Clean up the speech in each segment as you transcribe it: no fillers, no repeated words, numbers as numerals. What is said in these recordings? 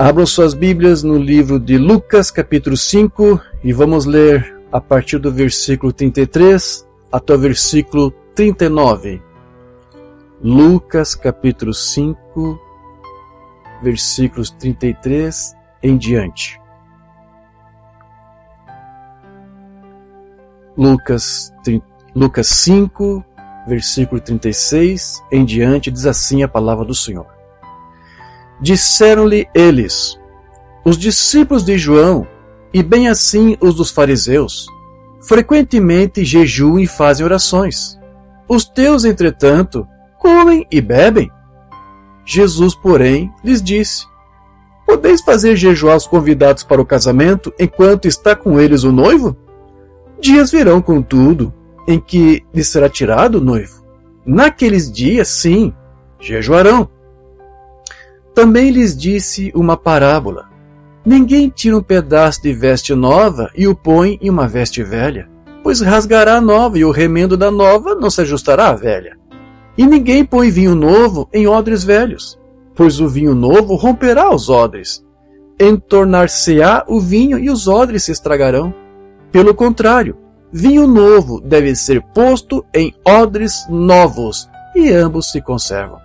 Abram suas Bíblias no livro de Lucas, capítulo 5, e vamos ler a partir do versículo 33 até o versículo 39. Lucas, capítulo 5, versículos 33 em diante. Lucas 5, versículo 36 em diante, diz assim a palavra do Senhor. Disseram-lhe eles, os discípulos de João, e bem assim os dos fariseus, frequentemente jejuam e fazem orações. Os teus, entretanto, comem e bebem. Jesus, porém, lhes disse, podeis fazer jejuar os convidados para o casamento enquanto está com eles o noivo? Dias virão, contudo, em que lhes será tirado o noivo. Naqueles dias, sim, jejuarão. Também lhes disse uma parábola. Ninguém tira um pedaço de veste nova e o põe em uma veste velha, pois rasgará a nova e o remendo da nova não se ajustará à velha. E ninguém põe vinho novo em odres velhos, pois o vinho novo romperá os odres. Entornar-se-á o vinho e os odres se estragarão. Pelo contrário, vinho novo deve ser posto em odres novos, e ambos se conservam.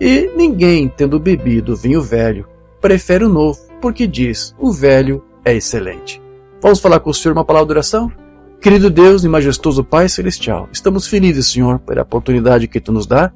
E ninguém, tendo bebido vinho velho, prefere o novo, porque diz, o velho é excelente. Vamos falar com o Senhor uma palavra de oração? Querido Deus e majestoso Pai Celestial, estamos felizes, Senhor, pela oportunidade que Tu nos dá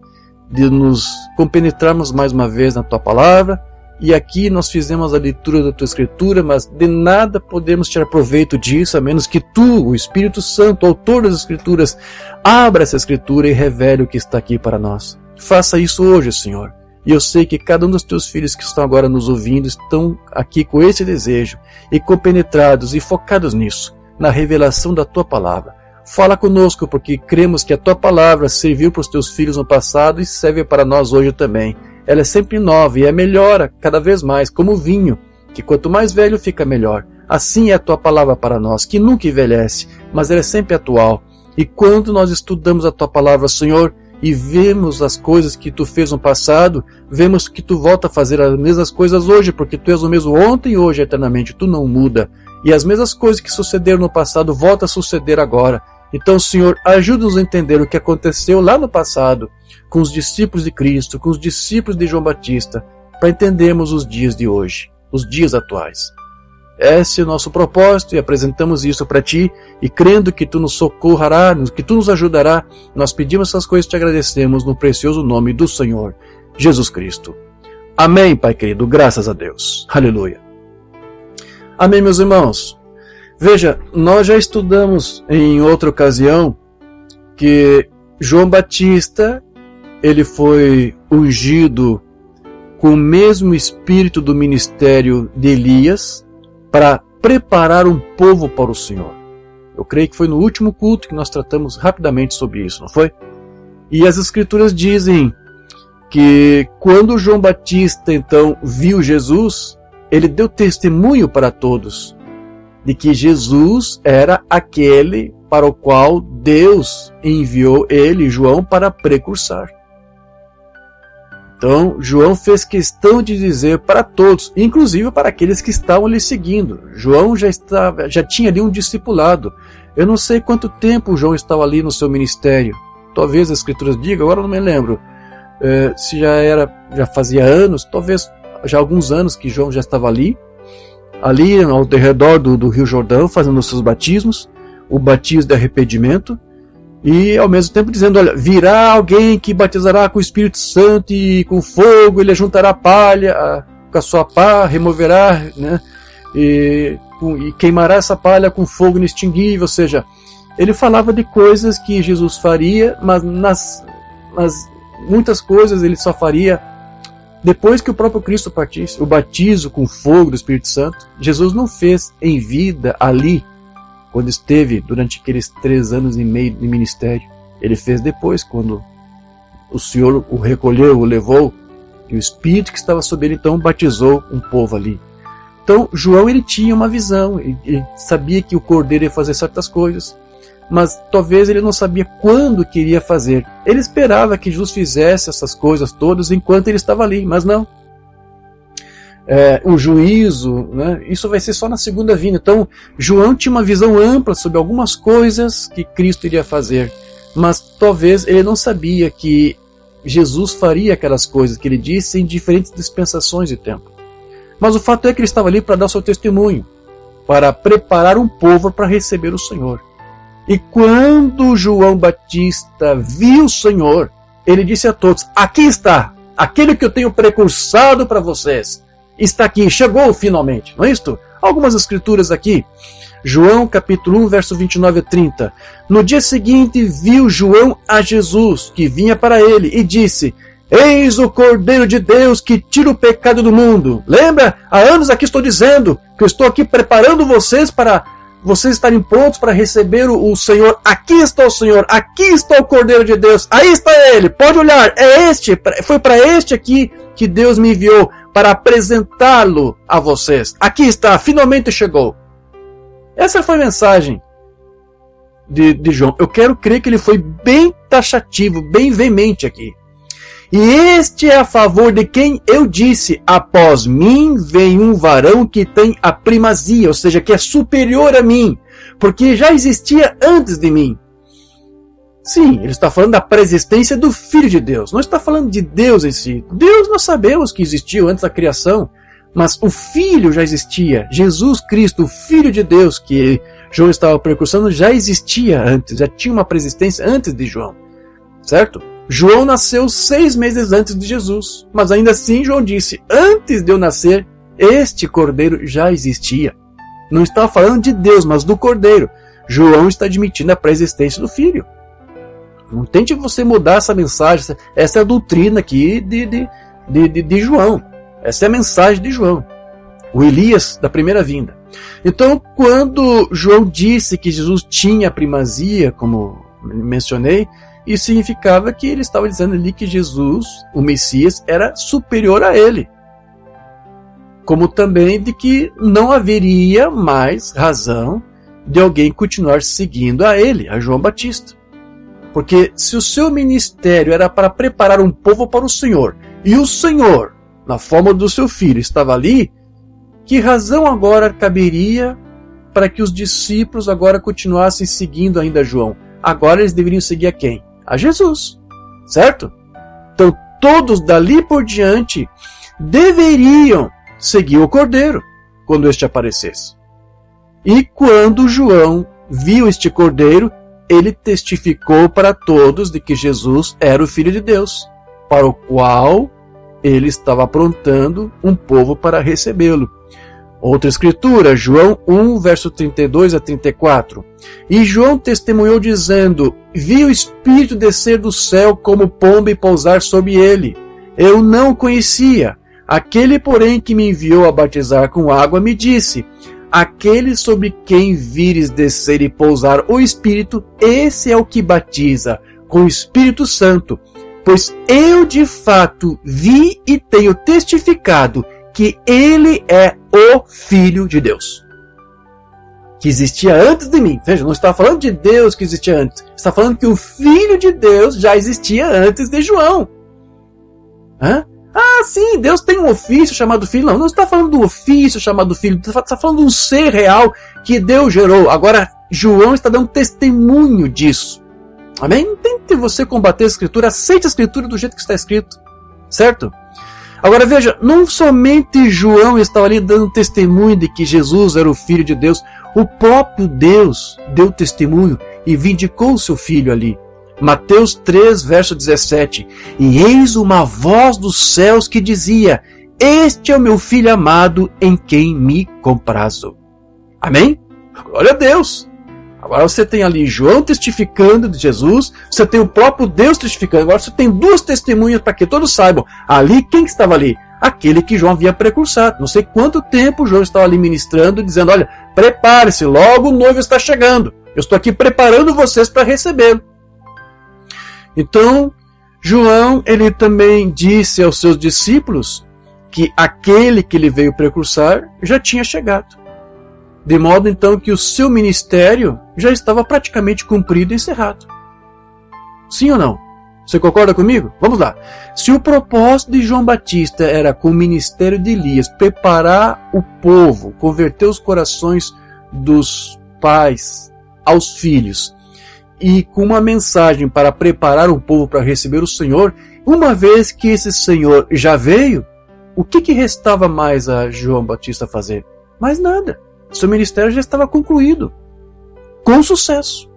de nos compenetrarmos mais uma vez na Tua palavra, e aqui nós fizemos a leitura da Tua Escritura, mas de nada podemos tirar proveito disso, a menos que Tu, o Espírito Santo, autor das Escrituras, abra essa Escritura e revele o que está aqui para nós. Faça isso hoje, Senhor. E eu sei que cada um dos Teus filhos que estão agora nos ouvindo estão aqui com esse desejo e compenetrados e focados nisso, na revelação da Tua palavra. Fala conosco, porque cremos que a Tua palavra serviu para os Teus filhos no passado e serve para nós hoje também. Ela é sempre nova e melhora cada vez mais, como o vinho, que quanto mais velho fica melhor. Assim é a Tua palavra para nós, que nunca envelhece, mas ela é sempre atual. E quando nós estudamos a Tua palavra, Senhor, e vemos as coisas que Tu fez no passado, vemos que Tu volta a fazer as mesmas coisas hoje, porque Tu és o mesmo ontem e hoje eternamente, Tu não muda. E as mesmas coisas que sucederam no passado voltam a suceder agora. Então, Senhor, ajuda-nos a entender o que aconteceu lá no passado, com os discípulos de Cristo, com os discípulos de João Batista, para entendermos os dias de hoje, os dias atuais. Esse é o nosso propósito e apresentamos isso para Ti, e crendo que Tu nos socorrará, que Tu nos ajudará, nós pedimos essas coisas e Te agradecemos no precioso nome do Senhor, Jesus Cristo. Amém, Pai querido, graças a Deus. Aleluia. Amém, meus irmãos. Veja, nós já estudamos em outra ocasião que João Batista, ele foi ungido com o mesmo espírito do ministério de Elias, para preparar um povo para o Senhor. Eu creio que foi no último culto que nós tratamos rapidamente sobre isso, não foi? E as Escrituras dizem que quando João Batista então viu Jesus, ele deu testemunho para todos de que Jesus era aquele para o qual Deus enviou ele, João, para precursar. Então, João fez questão de dizer para todos, inclusive para aqueles que estavam lhe seguindo. João já tinha ali um discipulado. Eu não sei quanto tempo João estava ali no seu ministério. Talvez as Escrituras digam, agora não me lembro. Se já fazia anos, talvez já alguns anos que João já estava ali ao redor do Rio Jordão, fazendo os seus batismos, o batismo de arrependimento. E ao mesmo tempo dizendo, olha, virá alguém que batizará com o Espírito Santo e com fogo, ele juntará a palha com a sua pá, removerá, né, e queimará essa palha com fogo inextinguível. Ou seja, ele falava de coisas que Jesus faria, mas muitas coisas ele só faria depois que o próprio Cristo partisse. O batismo com fogo do Espírito Santo, Jesus não fez em vida ali, quando esteve durante aqueles 3 anos e meio de ministério. Ele fez depois, quando o Senhor o recolheu, o levou, e o Espírito que estava sobre ele então batizou um povo ali. Então João, ele tinha uma visão, ele sabia que o Cordeiro ia fazer certas coisas, mas talvez ele não sabia quando queria fazer. Ele esperava que Jesus fizesse essas coisas todas enquanto ele estava ali, mas não. o juízo, né? Isso vai ser só na segunda vinda. Então, João tinha uma visão ampla sobre algumas coisas que Cristo iria fazer, mas talvez ele não sabia que Jesus faria aquelas coisas que ele disse em diferentes dispensações de tempo. Mas o fato é que ele estava ali para dar o seu testemunho, para preparar um povo para receber o Senhor. E quando João Batista viu o Senhor, ele disse a todos: aqui está, aquele que eu tenho precursado para vocês. Está aqui, chegou finalmente, não é isto? Algumas escrituras aqui. João capítulo 1, verso 29 a 30. No dia seguinte viu João a Jesus, que vinha para ele, e disse: eis o Cordeiro de Deus que tira o pecado do mundo. Lembra? Há anos aqui estou dizendo que eu estou aqui preparando vocês para vocês estarem prontos para receber o Senhor. Aqui está o Senhor, aqui está o Cordeiro de Deus, aí está ele, pode olhar, é este, foi para este aqui que Deus me enviou para apresentá-lo a vocês. Aqui está, finalmente chegou. Essa foi a mensagem de João. Eu quero crer que ele foi bem taxativo, bem veemente aqui. E este é a favor de quem eu disse: após mim vem um varão que tem a primazia, ou seja, que é superior a mim, porque já existia antes de mim. Sim, ele está falando da pré-existência do Filho de Deus, não está falando de Deus em si. Deus nós sabemos que existiu antes da criação, mas o Filho já existia. Jesus Cristo, o Filho de Deus, que João estava precursando, já existia antes, já tinha uma pré-existência antes de João, certo? João nasceu 6 meses antes de Jesus, mas ainda assim João disse: antes de eu nascer, este Cordeiro já existia. Não está falando de Deus, mas do Cordeiro. João está admitindo a pré-existência do Filho. Não tente você mudar essa mensagem, essa é a doutrina aqui de João. Essa é a mensagem de João, o Elias da primeira vinda. Então, quando João disse que Jesus tinha a primazia, como mencionei, isso significava que ele estava dizendo ali que Jesus, o Messias, era superior a ele. Como também de que não haveria mais razão de alguém continuar seguindo a ele, a João Batista. Porque se o seu ministério era para preparar um povo para o Senhor, e o Senhor, na forma do seu Filho, estava ali, que razão agora caberia para que os discípulos agora continuassem seguindo ainda João? Agora eles deveriam seguir a quem? A Jesus, certo? Então todos dali por diante deveriam seguir o Cordeiro quando este aparecesse. E quando João viu este Cordeiro, ele testificou para todos de que Jesus era o Filho de Deus, para o qual ele estava aprontando um povo para recebê-lo. Outra escritura, João 1, verso 32 a 34. E João testemunhou dizendo: vi o Espírito descer do céu como pomba e pousar sobre ele. Eu não o conhecia. Aquele, porém, que me enviou a batizar com água, me disse: aquele sobre quem vires descer e pousar o Espírito, esse é o que batiza com o Espírito Santo. Pois eu de fato vi e tenho testificado que ele é o Filho de Deus, que existia antes de mim. Veja, não está falando de Deus que existia antes, está falando que o Filho de Deus já existia antes de João. Hã? Ah, sim, Deus tem um ofício chamado Filho. Não está falando do ofício chamado Filho, está falando de um ser real que Deus gerou. Agora, João está dando testemunho disso. Amém? Não tente você combater a Escritura, aceite a Escritura do jeito que está escrito, certo? Agora veja, não somente João estava ali dando testemunho de que Jesus era o Filho de Deus, o próprio Deus deu testemunho e vindicou o seu Filho ali. Mateus 3, verso 17. E eis uma voz dos céus que dizia: este é o meu Filho amado, em quem me comprazo. Amém? Glória a Deus! Agora você tem ali João testificando de Jesus, você tem o próprio Deus testificando. Agora você tem duas testemunhas para que todos saibam. Ali, quem estava ali? Aquele que João havia precursado. Não sei quanto tempo João estava ali ministrando, dizendo: olha, prepare-se, logo o noivo está chegando. Eu estou aqui preparando vocês para recebê-lo. Então, João, ele também disse aos seus discípulos que aquele que ele veio precursar já tinha chegado. De modo então que o seu ministério já estava praticamente cumprido e encerrado. Sim ou não? Você concorda comigo? Vamos lá. Se o propósito de João Batista era, com o ministério de Elias, preparar o povo, converter os corações dos pais aos filhos, e com uma mensagem para preparar o povo para receber o Senhor, uma vez que esse Senhor já veio, o que restava mais a João Batista fazer? Mais nada. Seu ministério já estava concluído. Com sucesso.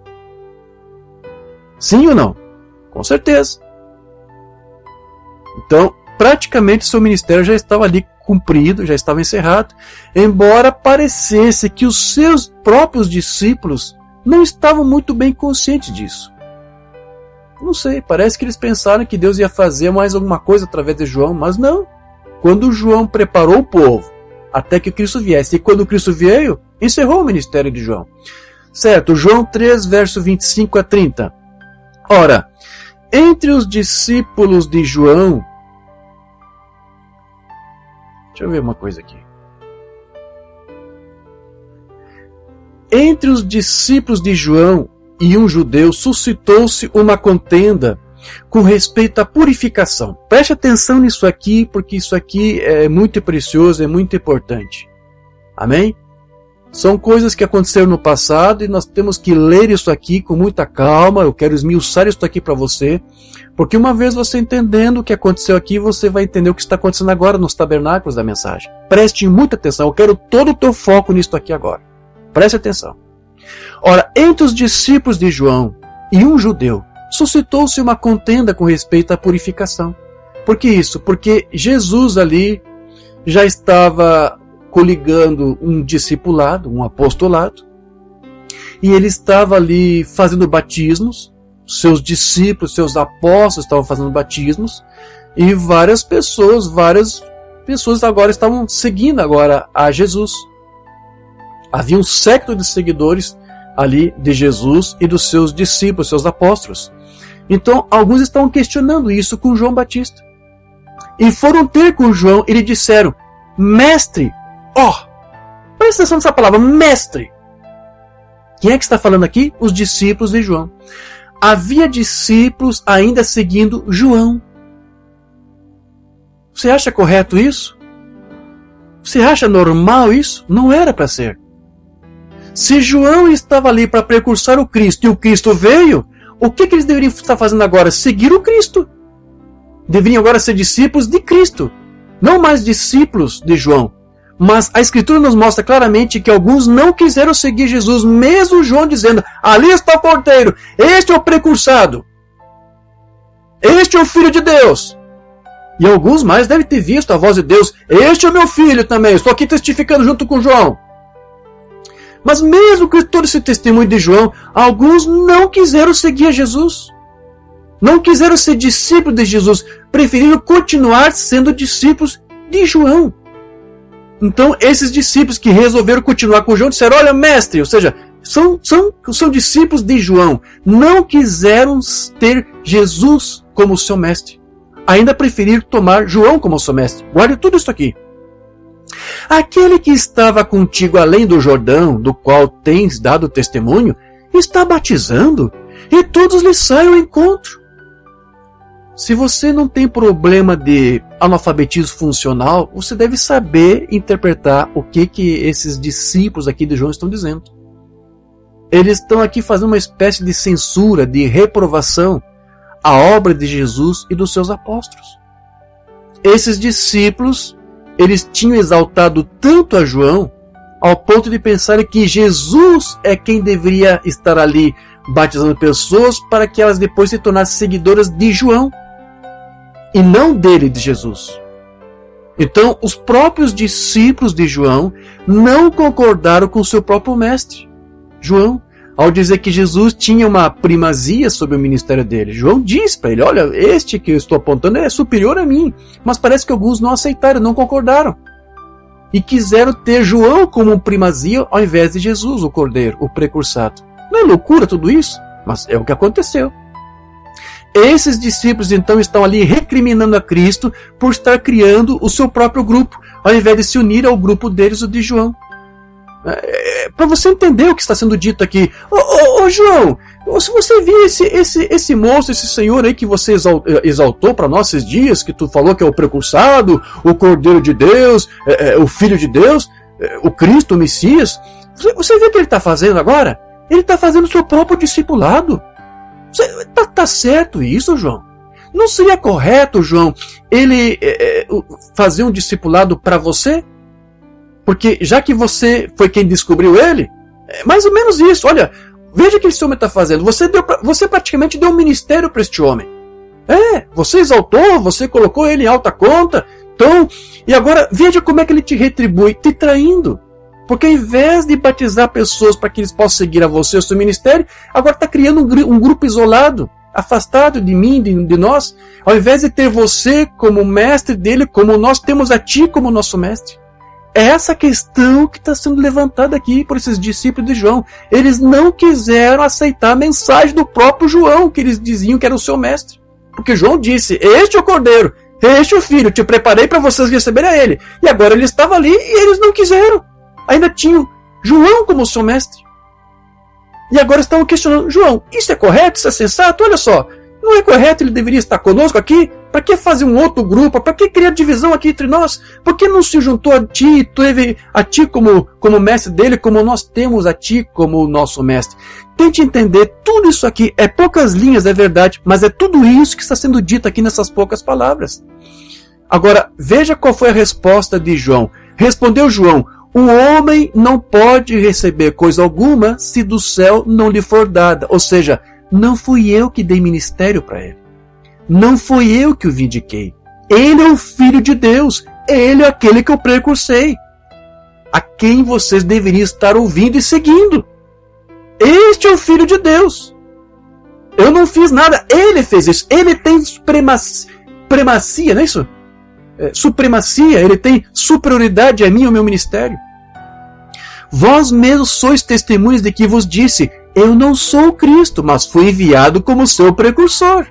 Sim ou não? Com certeza. Então, praticamente seu ministério já estava ali cumprido, já estava encerrado, embora parecesse que os seus próprios discípulos não estavam muito bem conscientes disso. Não sei, parece que eles pensaram que Deus ia fazer mais alguma coisa através de João, mas não. Quando João preparou o povo até que Cristo viesse, e quando Cristo veio, encerrou o ministério de João. Certo, João 3, verso 25 a 30. Ora, entre os discípulos de João... Deixa eu ver uma coisa aqui. Entre os discípulos de João e um judeu suscitou-se uma contenda com respeito à purificação. Preste atenção nisso aqui, porque isso aqui é muito precioso, é muito importante. Amém? São coisas que aconteceram no passado e nós temos que ler isso aqui com muita calma. Eu quero esmiuçar isso aqui para você, porque uma vez você entendendo o que aconteceu aqui, você vai entender o que está acontecendo agora nos tabernáculos da mensagem. Preste muita atenção, eu quero todo o teu foco nisso aqui agora. Preste atenção. Ora, entre os discípulos de João e um judeu, suscitou-se uma contenda com respeito à purificação. Por que isso? Porque Jesus ali já estava coligando um discipulado, um apostolado, e ele estava ali fazendo batismos, seus discípulos, seus apóstolos estavam fazendo batismos, e várias pessoas agora estavam seguindo agora a Jesus. Havia um séquito de seguidores ali de Jesus e dos seus discípulos, seus apóstolos. Então, alguns estavam questionando isso com João Batista. E foram ter com João e lhe disseram: Mestre, presta atenção nessa palavra, mestre. Quem é que está falando aqui? Os discípulos de João. Havia discípulos ainda seguindo João. Você acha correto isso? Você acha normal isso? Não era para ser. Se João estava ali para precursar o Cristo e o Cristo veio, o que eles deveriam estar fazendo agora? Seguir o Cristo. Deveriam agora ser discípulos de Cristo, não mais discípulos de João. Mas a Escritura nos mostra claramente que alguns não quiseram seguir Jesus, mesmo João dizendo: ali está o Cordeiro, este é o precursado, este é o Filho de Deus. E alguns mais devem ter visto a voz de Deus: este é o meu filho também, estou aqui testificando junto com João. Mas mesmo com todo esse testemunho de João, alguns não quiseram seguir a Jesus. Não quiseram ser discípulos de Jesus, preferiram continuar sendo discípulos de João. Então, esses discípulos que resolveram continuar com João disseram: olha, mestre, ou seja, são discípulos de João, não quiseram ter Jesus como seu mestre. Ainda preferiram tomar João como seu mestre. Guarde tudo isso aqui. Aquele que estava contigo além do Jordão, do qual tens dado testemunho, está batizando, e todos lhe saem ao encontro. Se você não tem problema de analfabetismo funcional, você deve saber interpretar o que esses discípulos aqui de João estão dizendo. Eles estão aqui fazendo uma espécie de censura, de reprovação à obra de Jesus e dos seus apóstolos. Esses discípulos, eles tinham exaltado tanto a João, ao ponto de pensar que Jesus é quem deveria estar ali batizando pessoas para que elas depois se tornassem seguidoras de João, e não dele, de Jesus. Então, os próprios discípulos de João não concordaram com o seu próprio mestre, João, ao dizer que Jesus tinha uma primazia sobre o ministério dele. João diz para ele: olha, este que eu estou apontando é superior a mim. Mas parece que alguns não aceitaram, não concordaram. E quiseram ter João como primazia ao invés de Jesus, o Cordeiro, o precursado. Não é loucura tudo isso? Mas é o que aconteceu. Esses discípulos então estão ali recriminando a Cristo por estar criando o seu próprio grupo, ao invés de se unir ao grupo deles, o de João. Para você entender o que está sendo dito aqui. Ô João, se você viu esse moço, esse senhor aí que você exaltou para nós esses dias, que tu falou que é o precursado, o Cordeiro de Deus, o Filho de Deus, o Cristo, o Messias, você vê o que ele está fazendo agora? Ele está fazendo o seu próprio discipulado. Tá certo isso, João? Não seria correto, João, ele fazer um discipulado para você? Porque já que você foi quem descobriu ele, é mais ou menos isso. Olha, veja o que esse homem está fazendo. Você praticamente deu um ministério para este homem. Você exaltou, você colocou ele em alta conta. Então, e agora veja como é que ele te retribui, te traindo. Porque ao invés de batizar pessoas para que eles possam seguir a você, o seu ministério, agora está criando um grupo isolado, afastado de mim, de nós. Ao invés de ter você como mestre dele, como nós temos a ti como nosso mestre. É essa questão que está sendo levantada aqui por esses discípulos de João. Eles não quiseram aceitar a mensagem do próprio João, que eles diziam que era o seu mestre. Porque João disse, este é o Cordeiro, este é o Filho, te preparei para vocês receberem a ele. E agora ele estava ali e eles não quiseram. Ainda tinham João como seu mestre. E agora estavam questionando, João, isso é correto, isso é sensato? Olha só, não é correto, ele deveria estar conosco aqui? Para que fazer um outro grupo? Para que criar divisão aqui entre nós? Por que não se juntou a ti, teve a ti como mestre dele, como nós temos a ti como o nosso mestre? Tente entender, tudo isso aqui é poucas linhas, é verdade, mas é tudo isso que está sendo dito aqui nessas poucas palavras. Agora, veja qual foi a resposta de João. Respondeu João, o homem não pode receber coisa alguma se do céu não lhe for dada. Ou seja, não fui eu que dei ministério para ele. Não fui eu que o vindiquei. Ele é o Filho de Deus. Ele é aquele que eu precursei. A quem vocês deveriam estar ouvindo e seguindo. Este é o Filho de Deus. Eu não fiz nada. Ele fez isso. Ele tem supremacia, não é isso? Supremacia. Ele tem superioridade a mim e ao meu ministério. Vós mesmos sois testemunhas de que vos disse, eu não sou o Cristo, mas fui enviado como seu precursor.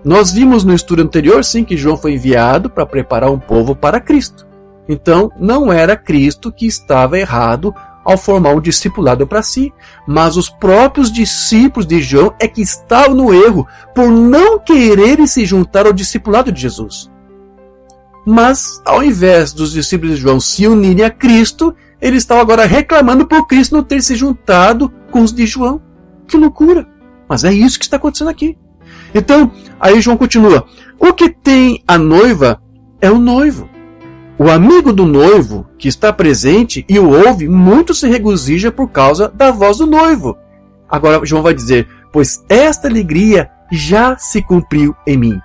Nós vimos no estudo anterior, sim, que João foi enviado para preparar um povo para Cristo. Então, não era Cristo que estava errado ao formar um discipulado para si, mas os próprios discípulos de João é que estavam no erro por não quererem se juntar ao discipulado de Jesus. Mas, ao invés dos discípulos de João se unirem a Cristo, eles estavam agora reclamando por Cristo não ter se juntado com os de João. Que loucura! Mas é isso que está acontecendo aqui. Então, aí João continua. O que tem a noiva é o noivo. O amigo do noivo, que está presente e o ouve, muito se regozija por causa da voz do noivo. Agora João vai dizer, pois esta alegria já se cumpriu em mim.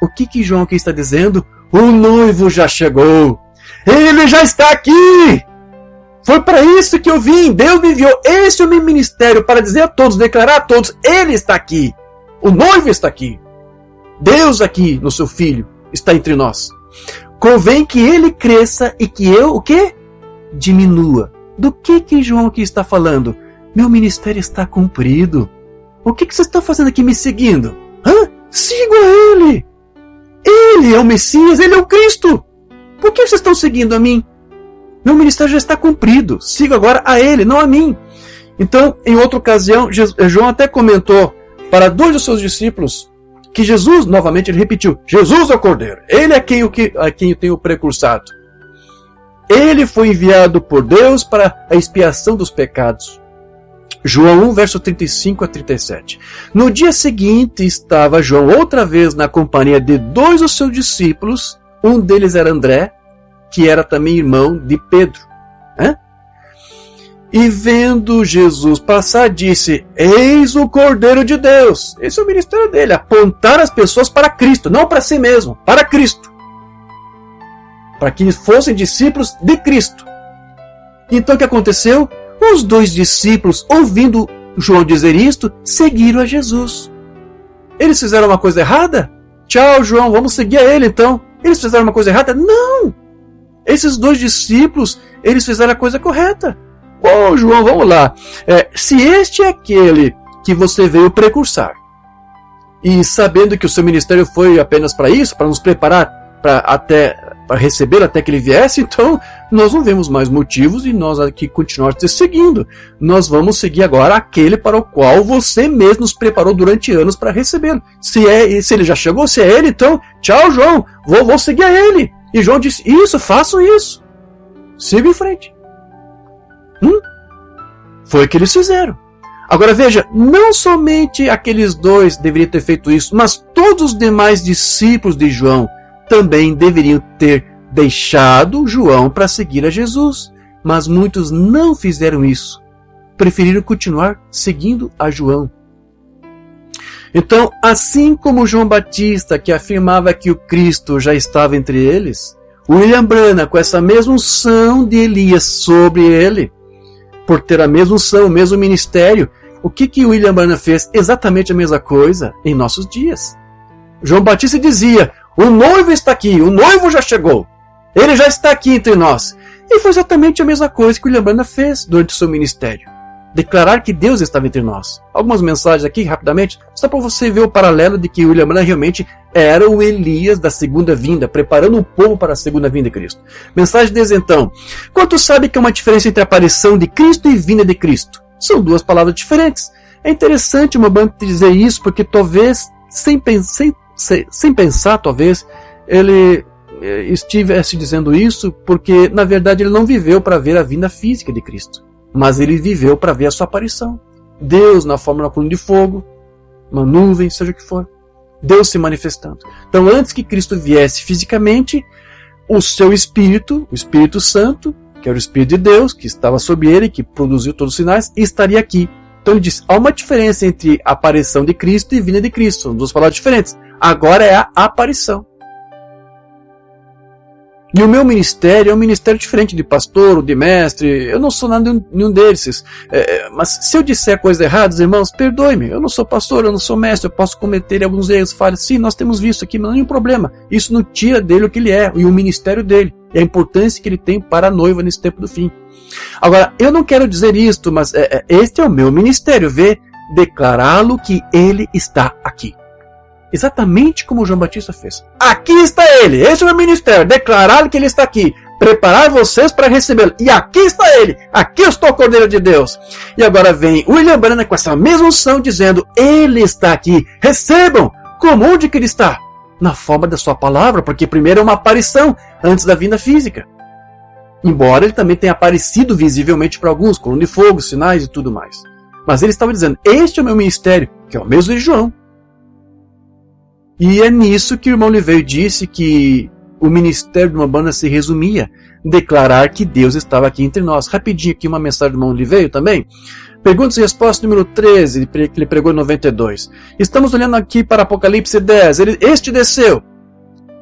O que João aqui está dizendo? O noivo já chegou. Ele já está aqui. Foi para isso que eu vim. Deus me enviou. Esse é o meu ministério para dizer a todos, declarar a todos, ele está aqui. O noivo está aqui. Deus aqui no seu Filho está entre nós. Convém que ele cresça e que eu, o quê? Diminua. Do que João aqui está falando? Meu ministério está cumprido. O que vocês estão fazendo aqui me seguindo? Sigo a ele. Ele é o Messias, ele é o Cristo. Por que vocês estão seguindo a mim? Meu ministério já está cumprido. Sigo agora a ele, não a mim. Então, em outra ocasião, João até comentou para 2 dos seus discípulos que Jesus, novamente ele repetiu, Jesus é o Cordeiro. Ele é quem eu tenho precursado. Ele foi enviado por Deus para a expiação dos pecados. João 1, verso 35 a 37. No dia seguinte estava João outra vez na companhia de 2 dos seus discípulos. Um deles era André, que era também irmão de Pedro. E vendo Jesus passar, disse, eis o Cordeiro de Deus. Esse é o ministério dele, apontar as pessoas para Cristo, não para si mesmo, para Cristo. Para que fossem discípulos de Cristo. Então o que aconteceu? Os 2 discípulos, ouvindo João dizer isto, seguiram a Jesus. Eles fizeram uma coisa errada? Tchau, João, vamos seguir a ele então. Eles fizeram uma coisa errada? Não! Esses 2 discípulos, eles fizeram a coisa correta. João, vamos lá. Se este é aquele que você veio precursar, e sabendo que o seu ministério foi apenas para isso, para nos preparar para receber até que ele viesse, então nós não vemos mais motivos de nós aqui continuar te seguindo. Nós vamos seguir agora aquele para o qual você mesmo nos preparou durante anos para recebê-lo. Se ele já chegou, se é ele, então tchau, João, vou seguir a ele. E João disse, isso, façam isso. Siga em frente. Foi o que eles fizeram. Agora veja, não somente aqueles dois deveriam ter feito isso, mas todos os demais discípulos de João também deveriam ter deixado João para seguir a Jesus. Mas muitos não fizeram isso. Preferiram continuar seguindo a João. Então, assim como João Batista, que afirmava que o Cristo já estava entre eles, William Branham, com essa mesma unção de Elias sobre ele, por ter a mesma unção, o mesmo ministério, o que William Branham fez? Exatamente a mesma coisa em nossos dias. João Batista dizia, o noivo está aqui, o noivo já chegou, ele já está aqui entre nós. E foi exatamente a mesma coisa que William Branham fez durante o seu ministério. Declarar que Deus estava entre nós. Algumas mensagens aqui, rapidamente, só para você ver o paralelo de que William Branham realmente era o Elias da segunda vinda, preparando o povo para a segunda vinda de Cristo. Mensagem diz então, quanto sabe que há uma diferença entre a aparição de Cristo e vinda de Cristo? São duas palavras diferentes. É interessante uma banda dizer isso, porque talvez, sem pensar, talvez, ele estivesse dizendo isso, porque na verdade ele não viveu para ver a vinda física de Cristo. Mas ele viveu para ver a sua aparição. Deus na forma de uma coluna de fogo, uma nuvem, seja o que for. Deus se manifestando. Então, antes que Cristo viesse fisicamente, o seu Espírito, o Espírito Santo, que era o Espírito de Deus, que estava sobre ele, que produziu todos os sinais, estaria aqui. Então ele diz, há uma diferença entre a aparição de Cristo e vinda de Cristo. São duas palavras diferentes. Agora é a aparição. E o meu ministério é um ministério diferente de pastor ou de mestre. Eu não sou nada nenhum desses. Mas se eu disser coisas erradas, irmãos, perdoe-me. Eu não sou pastor, eu não sou mestre. Eu posso cometer alguns erros, falhas. Sim, nós temos visto aqui, mas não é nenhum problema. Isso não tira dele o que ele é e o ministério dele. E a importância que ele tem para a noiva nesse tempo do fim. Agora, eu não quero dizer isto, mas este é o meu ministério. Ver, declará-lo que ele está aqui. Exatamente como João Batista fez. Aqui está ele, esse é o meu ministério, declarar que ele está aqui, preparar vocês para recebê-lo. E aqui está ele, aqui está o Cordeiro de Deus. E agora vem William Branham com essa mesma unção dizendo, ele está aqui, recebam. Como? Onde que ele está? Na forma da sua palavra, porque primeiro é uma aparição antes da vinda física. Embora ele também tenha aparecido visivelmente para alguns, coluna de fogo, sinais e tudo mais. Mas ele estava dizendo, este é o meu ministério, que é o mesmo de João. E é nisso que o irmão Liveio disse que o ministério de uma banda se resumia, declarar que Deus estava aqui entre nós. Rapidinho aqui uma mensagem do irmão Liveio também. Perguntas e respostas número 13, que ele pregou em 92. Estamos olhando aqui para Apocalipse 10. Este desceu,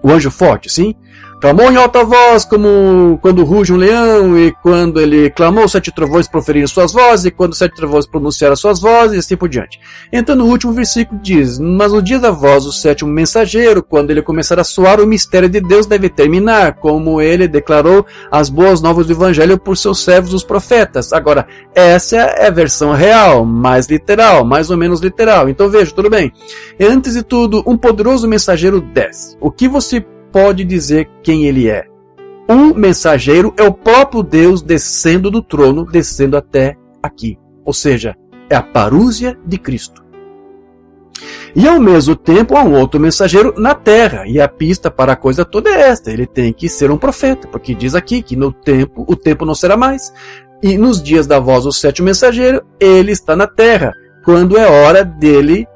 o anjo forte, sim? Clamou em alta voz, como quando ruge um leão, e quando ele clamou, 7 trovões proferiram suas vozes, e quando 7 trovões pronunciaram suas vozes, e assim por diante. Então no último versículo diz, mas no dia da voz do 7º mensageiro, quando ele começar a soar, o mistério de Deus deve terminar, como ele declarou as boas novas do Evangelho por seus servos os profetas. Agora, essa é a versão real, mais literal, mais ou menos literal. Então veja, tudo bem. Antes de tudo, um poderoso mensageiro desce. O que você pode dizer quem ele é? Um mensageiro é o próprio Deus descendo do trono, descendo até aqui. Ou seja, é a parúzia de Cristo. E ao mesmo tempo há um outro mensageiro na terra. E a pista para a coisa toda é esta. Ele tem que ser um profeta, porque diz aqui que no tempo, o tempo não será mais. E nos dias da voz do 7º mensageiro, ele está na terra. Quando é hora dele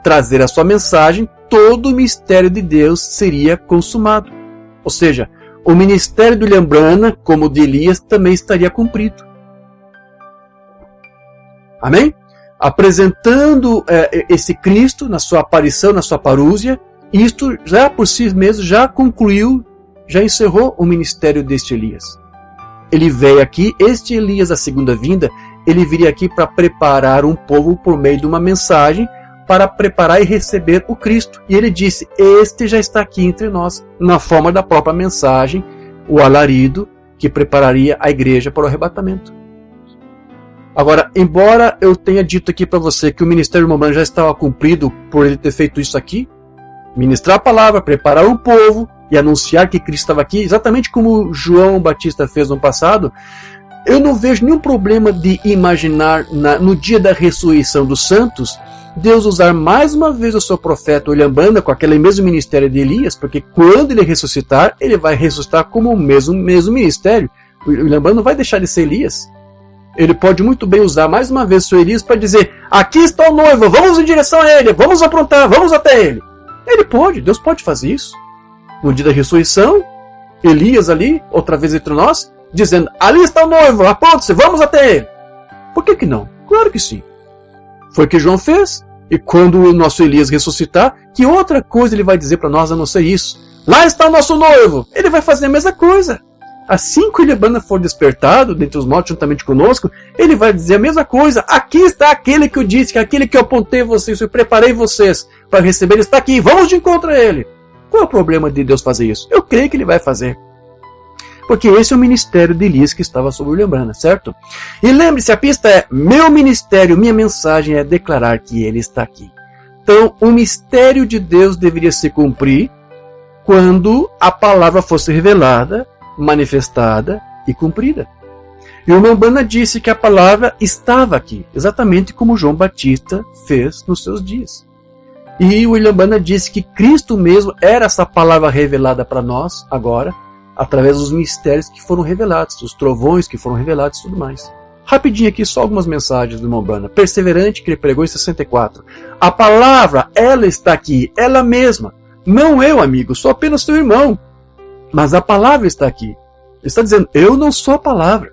trazer a sua mensagem, todo o mistério de Deus seria consumado. Ou seja, o ministério de William Branham, como o de Elias, também estaria cumprido. Amém? Apresentando esse Cristo na sua aparição, na sua parúzia, isto já por si mesmo já concluiu, já encerrou o ministério deste Elias. Ele veio aqui, este Elias da segunda vinda, ele viria aqui para preparar um povo por meio de uma mensagem, para preparar e receber o Cristo. E ele disse, este já está aqui entre nós, na forma da própria mensagem, o alarido que prepararia a igreja para o arrebatamento. Agora, embora eu tenha dito aqui para você que o ministério de Branham já estava cumprido por ele ter feito isso aqui, ministrar a palavra, preparar o povo, e anunciar que Cristo estava aqui, exatamente como João Batista fez no passado, eu não vejo nenhum problema de imaginar no dia da ressurreição dos santos, Deus usar mais uma vez o seu profeta William Branham com aquele mesmo ministério de Elias, porque quando ele ressuscitar, ele vai ressuscitar como o mesmo ministério. O William Branham não vai deixar de ser Elias. Ele pode muito bem usar mais uma vez o seu Elias para dizer: aqui está o noivo, vamos em direção a ele, vamos aprontar, vamos até ele. Ele pode, Deus pode fazer isso. No dia da ressurreição, Elias ali, outra vez entre nós, dizendo: ali está o noivo, apronte-se, vamos até ele. Por que não? Claro que sim. Foi o que João fez. E quando o nosso Elias ressuscitar, que outra coisa ele vai dizer para nós a não ser isso? Lá está o nosso noivo. Ele vai fazer a mesma coisa. Assim que o William Branham for despertado dentre os mortos juntamente conosco, ele vai dizer a mesma coisa. Aqui está aquele que eu disse, que aquele que eu apontei vocês, eu preparei vocês para receber, ele está aqui. Vamos de encontro a ele. Qual é o problema de Deus fazer isso? Eu creio que ele vai fazer. Porque esse é o ministério de Elias que estava sobre o William Branham, certo? E lembre-se, a pista é: meu ministério, minha mensagem é declarar que ele está aqui. Então, o mistério de Deus deveria se cumprir quando a palavra fosse revelada, manifestada e cumprida. E o William Branham disse que a palavra estava aqui, exatamente como João Batista fez nos seus dias. E o William Branham disse que Cristo mesmo era essa palavra revelada para nós agora, através dos mistérios que foram revelados, dos trovões que foram revelados e tudo mais. Rapidinho aqui, só algumas mensagens do irmão Branham. Perseverante, que ele pregou em 64. A palavra, ela está aqui, ela mesma. Não eu, amigo, sou apenas seu irmão. Mas a palavra está aqui. Ele está dizendo: eu não sou a palavra.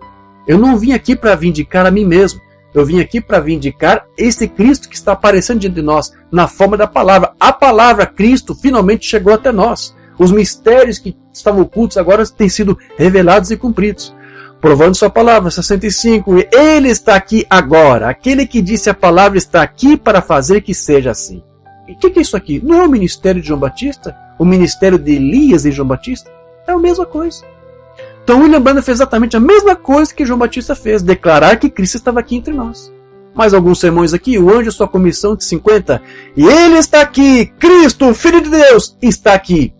Eu não vim aqui para vindicar a mim mesmo. Eu vim aqui para vindicar esse Cristo que está aparecendo diante de nós, na forma da palavra. A palavra Cristo finalmente chegou até nós. Os mistérios que estavam ocultos agora têm sido revelados e cumpridos. Provando sua palavra, 65. Ele está aqui agora. Aquele que disse a palavra está aqui para fazer que seja assim. E o que é isso aqui? Não é o ministério de João Batista? O ministério de Elias e João Batista? É a mesma coisa. Então William Branham fez exatamente a mesma coisa que João Batista fez. Declarar que Cristo estava aqui entre nós. Mais alguns sermões aqui. O anjo, sua comissão de 50. E ele está aqui. Cristo, o Filho de Deus, está aqui.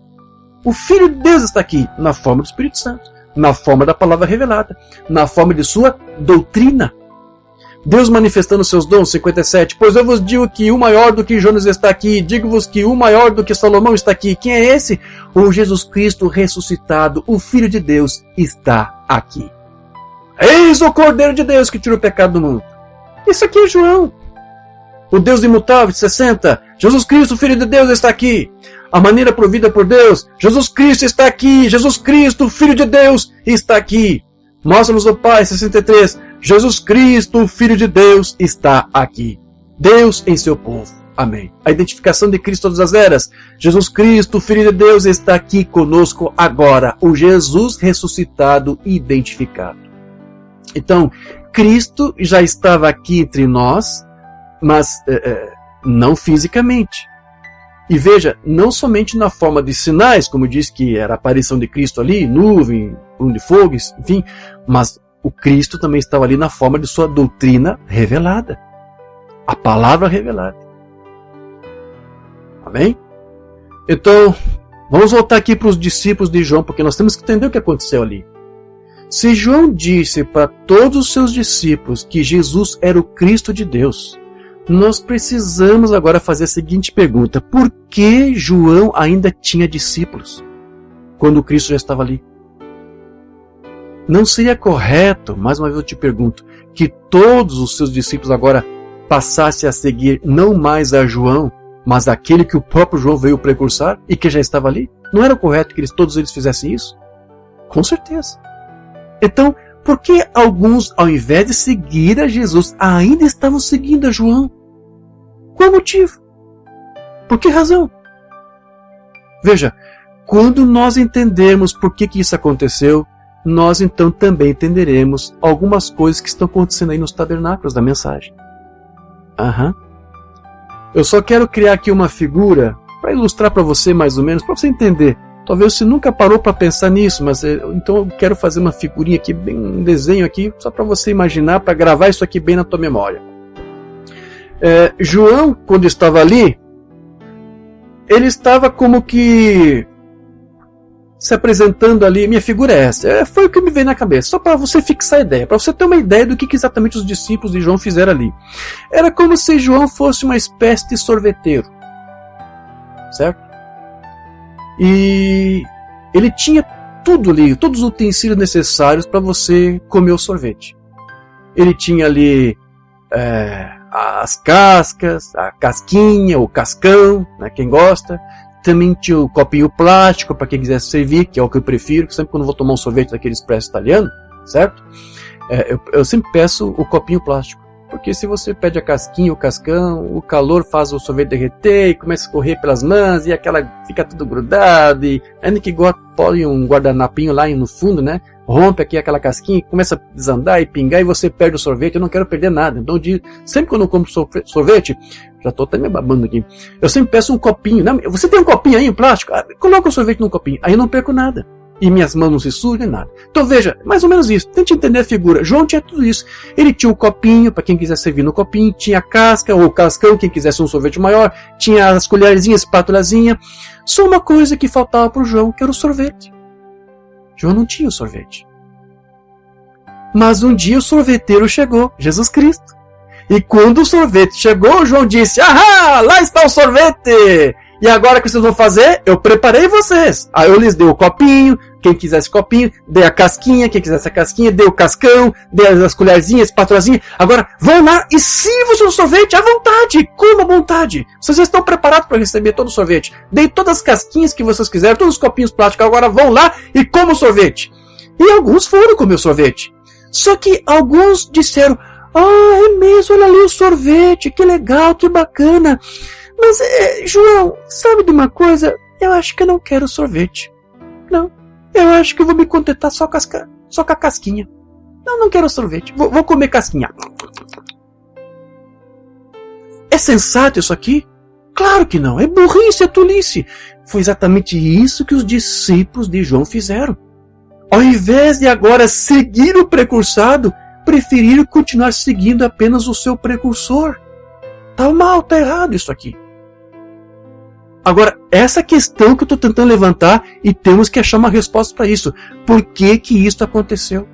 O Filho de Deus está aqui, na forma do Espírito Santo, na forma da palavra revelada, na forma de sua doutrina. Deus manifestando seus dons, 57. Pois eu vos digo que o maior do que Jonas está aqui, digo-vos que o maior do que Salomão está aqui. Quem é esse? O Jesus Cristo ressuscitado, o Filho de Deus, está aqui. Eis o Cordeiro de Deus que tira o pecado do mundo. Isso aqui é João. O Deus imutável, 60. Jesus Cristo, Filho de Deus, está aqui. A maneira provida por Deus. Jesus Cristo está aqui. Jesus Cristo, Filho de Deus, está aqui. Mostra-nos o Pai, 63. Jesus Cristo, Filho de Deus, está aqui. Deus em seu povo. Amém. A identificação de Cristo todas as eras. Jesus Cristo, Filho de Deus, está aqui conosco agora. O Jesus ressuscitado e identificado. Então, Cristo já estava aqui entre nós, mas não fisicamente. E veja, não somente na forma de sinais, como diz que era a aparição de Cristo ali, nuvem, de fogo, enfim, mas o Cristo também estava ali na forma de sua doutrina revelada. A palavra revelada. Amém? Então, vamos voltar aqui para os discípulos de João, porque nós temos que entender o que aconteceu ali. Se João disse para todos os seus discípulos que Jesus era o Cristo de Deus, nós precisamos agora fazer a seguinte pergunta: por que João ainda tinha discípulos quando Cristo já estava ali? Não seria correto, mais uma vez eu te pergunto, que todos os seus discípulos agora passassem a seguir não mais a João, mas aquele que o próprio João veio precursar e que já estava ali? Não era correto que todos eles fizessem isso? Com certeza. Então, por que alguns, ao invés de seguir a Jesus, ainda estavam seguindo a João? Qual o motivo? Por que razão? Veja, quando nós entendermos por que isso aconteceu, nós então também entenderemos algumas coisas que estão acontecendo aí nos tabernáculos da mensagem. Eu só quero criar aqui uma figura para ilustrar para você mais ou menos, para você entender. Talvez você nunca parou para pensar nisso, mas então eu quero fazer uma figurinha aqui, um desenho aqui, só para você imaginar, para gravar isso aqui bem na tua memória. João, quando estava ali, ele estava como que se apresentando ali, minha figura é essa, foi o que me veio na cabeça, só para você fixar a ideia, para você ter uma ideia do que exatamente os discípulos de João fizeram ali. Era como se João fosse uma espécie de sorveteiro, certo? E ele tinha tudo ali, todos os utensílios necessários para você comer o sorvete. Ele tinha ali as cascas, a casquinha, o cascão, né, quem gosta. Também tinha o copinho plástico para quem quisesse servir, que é o que eu prefiro, sempre quando vou tomar um sorvete daquele expresso italiano, certo? Eu sempre peço o copinho plástico, porque se você pede a casquinha, o cascão, o calor faz o sorvete derreter e começa a escorrer pelas mãos e aquela fica tudo grudado e ainda que põe um guardanapinho lá no fundo, né? Rompe aqui aquela casquinha, começa a desandar e pingar e você perde o sorvete. Eu não quero perder nada. Então, sempre quando eu compro sorvete, já estou até me babando aqui, eu sempre peço um copinho. Né? Você tem um copinho aí em plástico? Coloca o sorvete num copinho. Aí eu não perco nada. E minhas mãos não se sujam nem nada. Então veja, mais ou menos isso. Tente entender a figura. João tinha tudo isso. Ele tinha um copinho, para quem quiser servir no copinho. Tinha a casca ou cascão, quem quisesse um sorvete maior. Tinha as colherzinhas, espátulazinha. Só uma coisa que faltava para o João, que era o sorvete. João não tinha o sorvete. Mas um dia o sorveteiro chegou, Jesus Cristo. E quando o sorvete chegou, João disse: "Ahá, lá está o sorvete! E agora o que vocês vão fazer? Eu preparei vocês." Aí eu lhes dei o copinho, quem quisesse copinho, dei a casquinha, quem quisesse a casquinha, dei o cascão, dei as colherzinhas, espátulazinha. Agora vão lá e sirvam o seu sorvete à vontade, coma à vontade. Vocês estão preparados para receber todo o sorvete. Dei todas as casquinhas que vocês quiserem, todos os copinhos plásticos, agora vão lá e comam o sorvete. E alguns foram comer o sorvete. Só que alguns disseram: "Ah, é mesmo, olha ali o sorvete, que legal, que bacana. Mas, João, sabe de uma coisa? Eu acho que eu não quero sorvete. Não, eu acho que eu vou me contentar só com a casquinha. Não quero sorvete, vou comer casquinha." É sensato isso aqui? Claro que não, é burrice, é tolice. Foi exatamente isso que os discípulos de João fizeram. Ao invés de agora seguir o precursado, preferiram continuar seguindo apenas o seu precursor. Tá mal, tá errado isso aqui. Agora, essa questão que eu estou tentando levantar e temos que achar uma resposta para isso. Por que isso aconteceu?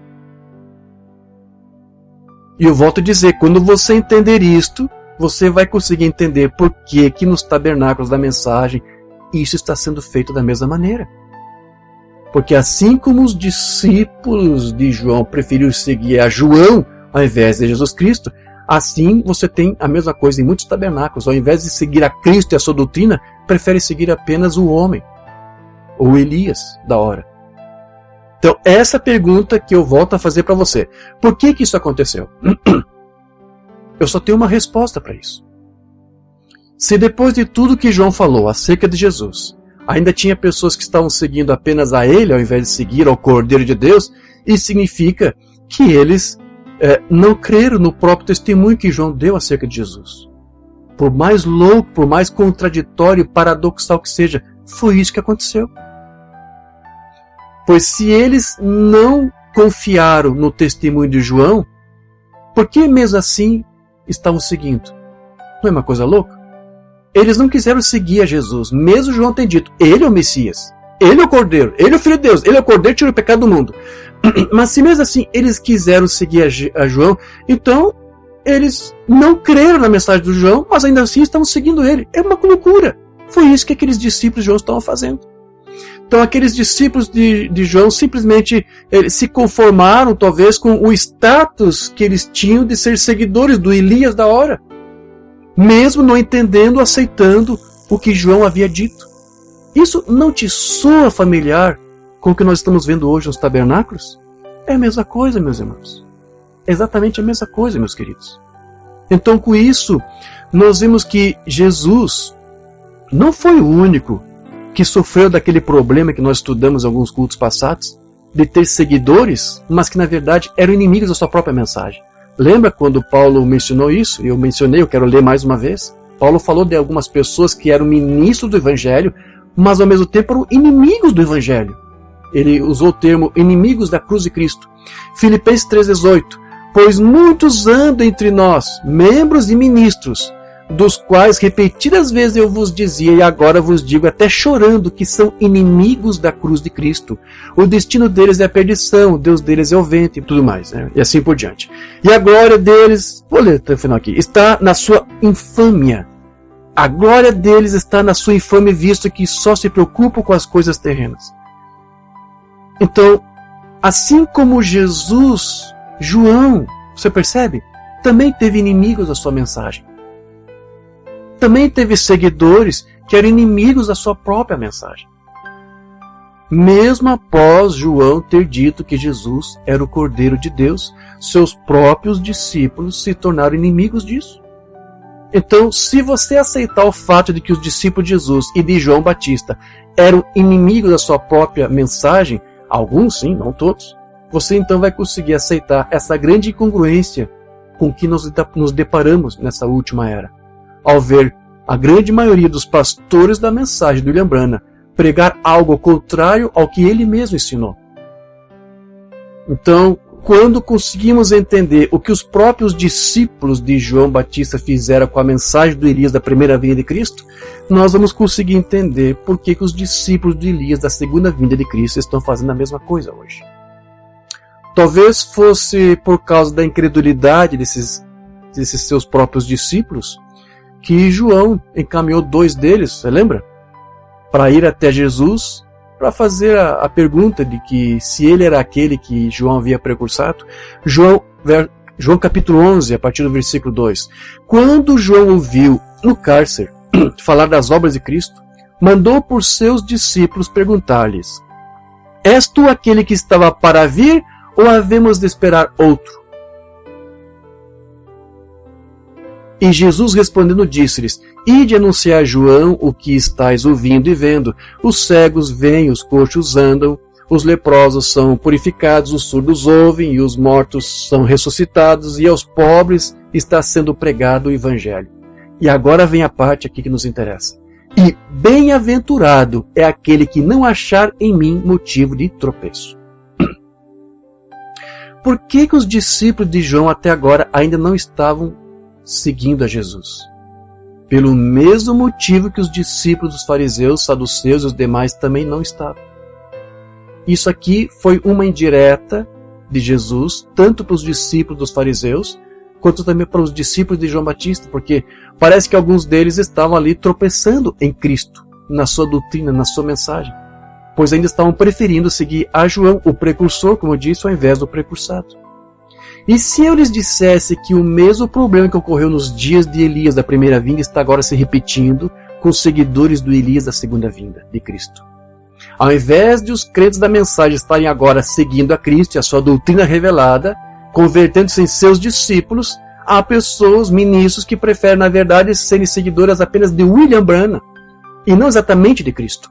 E eu volto a dizer, quando você entender isto, você vai conseguir entender por que nos tabernáculos da mensagem isso está sendo feito da mesma maneira. Porque assim como os discípulos de João preferiram seguir a João ao invés de Jesus Cristo, assim você tem a mesma coisa em muitos tabernáculos. Ao invés de seguir a Cristo e a sua doutrina, prefere seguir apenas o homem, ou Elias da hora. Então, essa pergunta que eu volto a fazer para você. Por que isso aconteceu? Eu só tenho uma resposta para isso. Se depois de tudo que João falou acerca de Jesus, ainda tinha pessoas que estavam seguindo apenas a ele ao invés de seguir ao Cordeiro de Deus, isso significa que eles não creram no próprio testemunho que João deu acerca de Jesus. Por mais louco, por mais contraditório, paradoxal que seja, foi isso que aconteceu. Pois se eles não confiaram no testemunho de João, por que mesmo assim estavam seguindo? Não é uma coisa louca? Eles não quiseram seguir a Jesus, mesmo João tem dito: ele é o Messias, ele é o Cordeiro, ele é o Filho de Deus, ele é o Cordeiro que tira o pecado do mundo. Mas se mesmo assim eles quiseram seguir a João, então eles não creram na mensagem do João, mas ainda assim estavam seguindo ele. É uma loucura. Foi isso que aqueles discípulos de João estavam fazendo. Então aqueles discípulos de João simplesmente se conformaram talvez com o status que eles tinham de ser seguidores do Elias da hora, mesmo não entendendo, aceitando o que João havia dito. Isso não te soa familiar com o que nós estamos vendo hoje nos tabernáculos? É a mesma coisa, meus irmãos. É exatamente a mesma coisa, meus queridos. Então, com isso, nós vimos que Jesus não foi o único que sofreu daquele problema que nós estudamos em alguns cultos passados, de ter seguidores, mas que na verdade eram inimigos da sua própria mensagem. Lembra quando Paulo mencionou isso? Eu mencionei, eu quero ler mais uma vez. Paulo falou de algumas pessoas que eram ministros do Evangelho, mas ao mesmo tempo eram inimigos do Evangelho. Ele usou o termo inimigos da cruz de Cristo. Filipenses 3,18. Pois muitos andam entre nós, membros e ministros, dos quais repetidas vezes eu vos dizia e agora vos digo até chorando que são inimigos da cruz de Cristo. O destino deles é a perdição, o Deus deles é o vento e tudo mais, né? E assim por diante. E a glória deles, vou ler até o final aqui, está na sua infâmia. A glória deles está na sua infâmia, visto que só se preocupam com as coisas terrenas. Então, assim como Jesus, João, você percebe? Também teve inimigos da sua mensagem. Também teve seguidores que eram inimigos da sua própria mensagem. Mesmo após João ter dito que Jesus era o Cordeiro de Deus, seus próprios discípulos se tornaram inimigos disso. Então, se você aceitar o fato de que os discípulos de Jesus e de João Batista eram inimigos da sua própria mensagem, alguns sim, não todos, você então vai conseguir aceitar essa grande incongruência com que nos deparamos nessa última era, ao ver a grande maioria dos pastores da mensagem do William Branham pregar algo contrário ao que ele mesmo ensinou. Então, quando conseguimos entender o que os próprios discípulos de João Batista fizeram com a mensagem do Elias da primeira vinda de Cristo, nós vamos conseguir entender por que os discípulos de Elias da segunda vinda de Cristo estão fazendo a mesma coisa hoje. Talvez fosse por causa da incredulidade desses seus próprios discípulos que João encaminhou 2 deles, você lembra? Para ir até Jesus, para fazer a pergunta de que se ele era aquele que João havia precursado. João capítulo 11, a partir do versículo 2. Quando João ouviu no cárcere falar das obras de Cristo, mandou por seus discípulos perguntar-lhes: És tu aquele que estava para vir, ou havemos de esperar outro? E Jesus respondendo disse-lhes: Ide anunciar a João o que estáis ouvindo e vendo. Os cegos veem, os coxos andam, os leprosos são purificados, os surdos ouvem e os mortos são ressuscitados, e aos pobres está sendo pregado o evangelho. E agora vem a parte aqui que nos interessa. E bem-aventurado é aquele que não achar em mim motivo de tropeço. Por que os discípulos de João até agora ainda não estavam seguindo a Jesus? Pelo mesmo motivo que os discípulos dos fariseus, saduceus e os demais também não estavam. Isso aqui foi uma indireta de Jesus, tanto para os discípulos dos fariseus, quanto também para os discípulos de João Batista, porque parece que alguns deles estavam ali tropeçando em Cristo, na sua doutrina, na sua mensagem, pois ainda estavam preferindo seguir a João, o precursor, como eu disse, ao invés do precursado. E se eu lhes dissesse que o mesmo problema que ocorreu nos dias de Elias da primeira vinda está agora se repetindo com os seguidores do Elias da segunda vinda de Cristo? Ao invés de os crentes da mensagem estarem agora seguindo a Cristo e a sua doutrina revelada, convertendo-se em seus discípulos, há pessoas, ministros, que preferem, na verdade, serem seguidoras apenas de William Branham e não exatamente de Cristo.